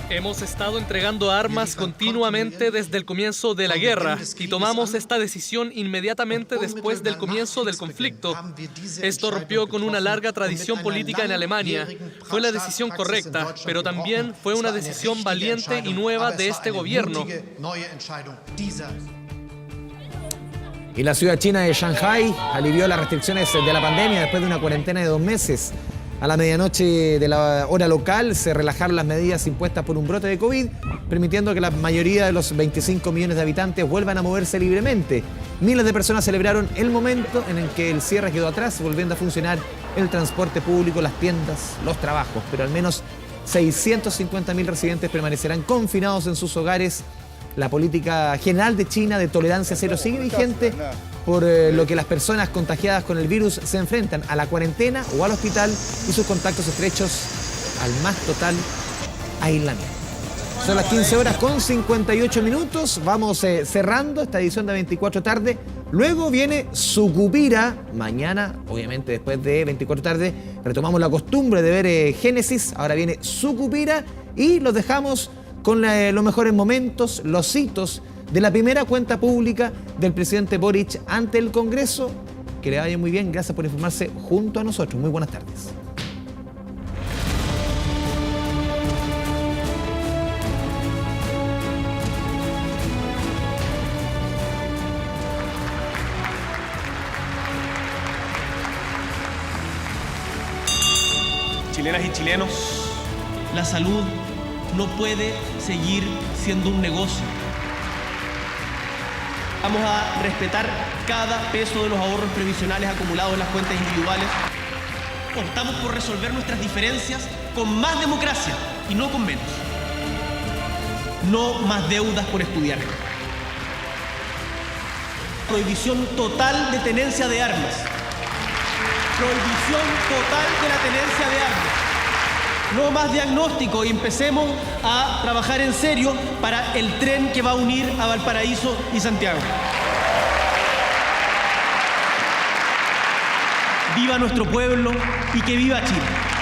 Speaker 16: Hemos estado entregando armas continuamente desde el comienzo de la guerra y tomamos esta decisión inmediatamente después del comienzo del conflicto. Esto rompió con una larga tradición política en Alemania. Fue la decisión correcta, pero también fue una decisión valiente y nueva de este gobierno.
Speaker 2: Y la ciudad china de Shanghái alivió las restricciones de la pandemia después de una cuarentena de 2 meses. A la medianoche de la hora local se relajaron las medidas impuestas por un brote de COVID, permitiendo que la mayoría de los 25 millones de habitantes vuelvan a moverse libremente. Miles de personas celebraron el momento en el que el cierre quedó atrás, volviendo a funcionar el transporte público, las tiendas, los trabajos. Pero al menos 650.000 residentes permanecerán confinados en sus hogares. La política general de China de tolerancia cero sigue vigente, por lo que las personas contagiadas con el virus se enfrentan a la cuarentena o al hospital y sus contactos estrechos al más total aislamiento. Son las 15 horas con 58 minutos. Vamos cerrando esta edición de 24 tarde. Luego viene Sucupira. Mañana, obviamente después de 24 tarde, retomamos la costumbre de ver Génesis. Ahora viene Sucupira y los dejamos con los mejores momentos, los hitos de la primera cuenta pública del presidente Boric ante el Congreso, que le vaya muy bien. Gracias por informarse junto a nosotros. Muy buenas tardes.
Speaker 3: Chilenas y chilenos, la salud no puede seguir siendo un negocio. Vamos a respetar cada peso de los ahorros previsionales acumulados en las cuentas individuales. Optamos por resolver nuestras diferencias con más democracia y no con menos. No más deudas por estudiar. Prohibición total de tenencia de armas. Prohibición total de la tenencia de armas. No más diagnóstico y empecemos a trabajar en serio para el tren que va a unir a Valparaíso y Santiago. Viva nuestro pueblo y que viva Chile.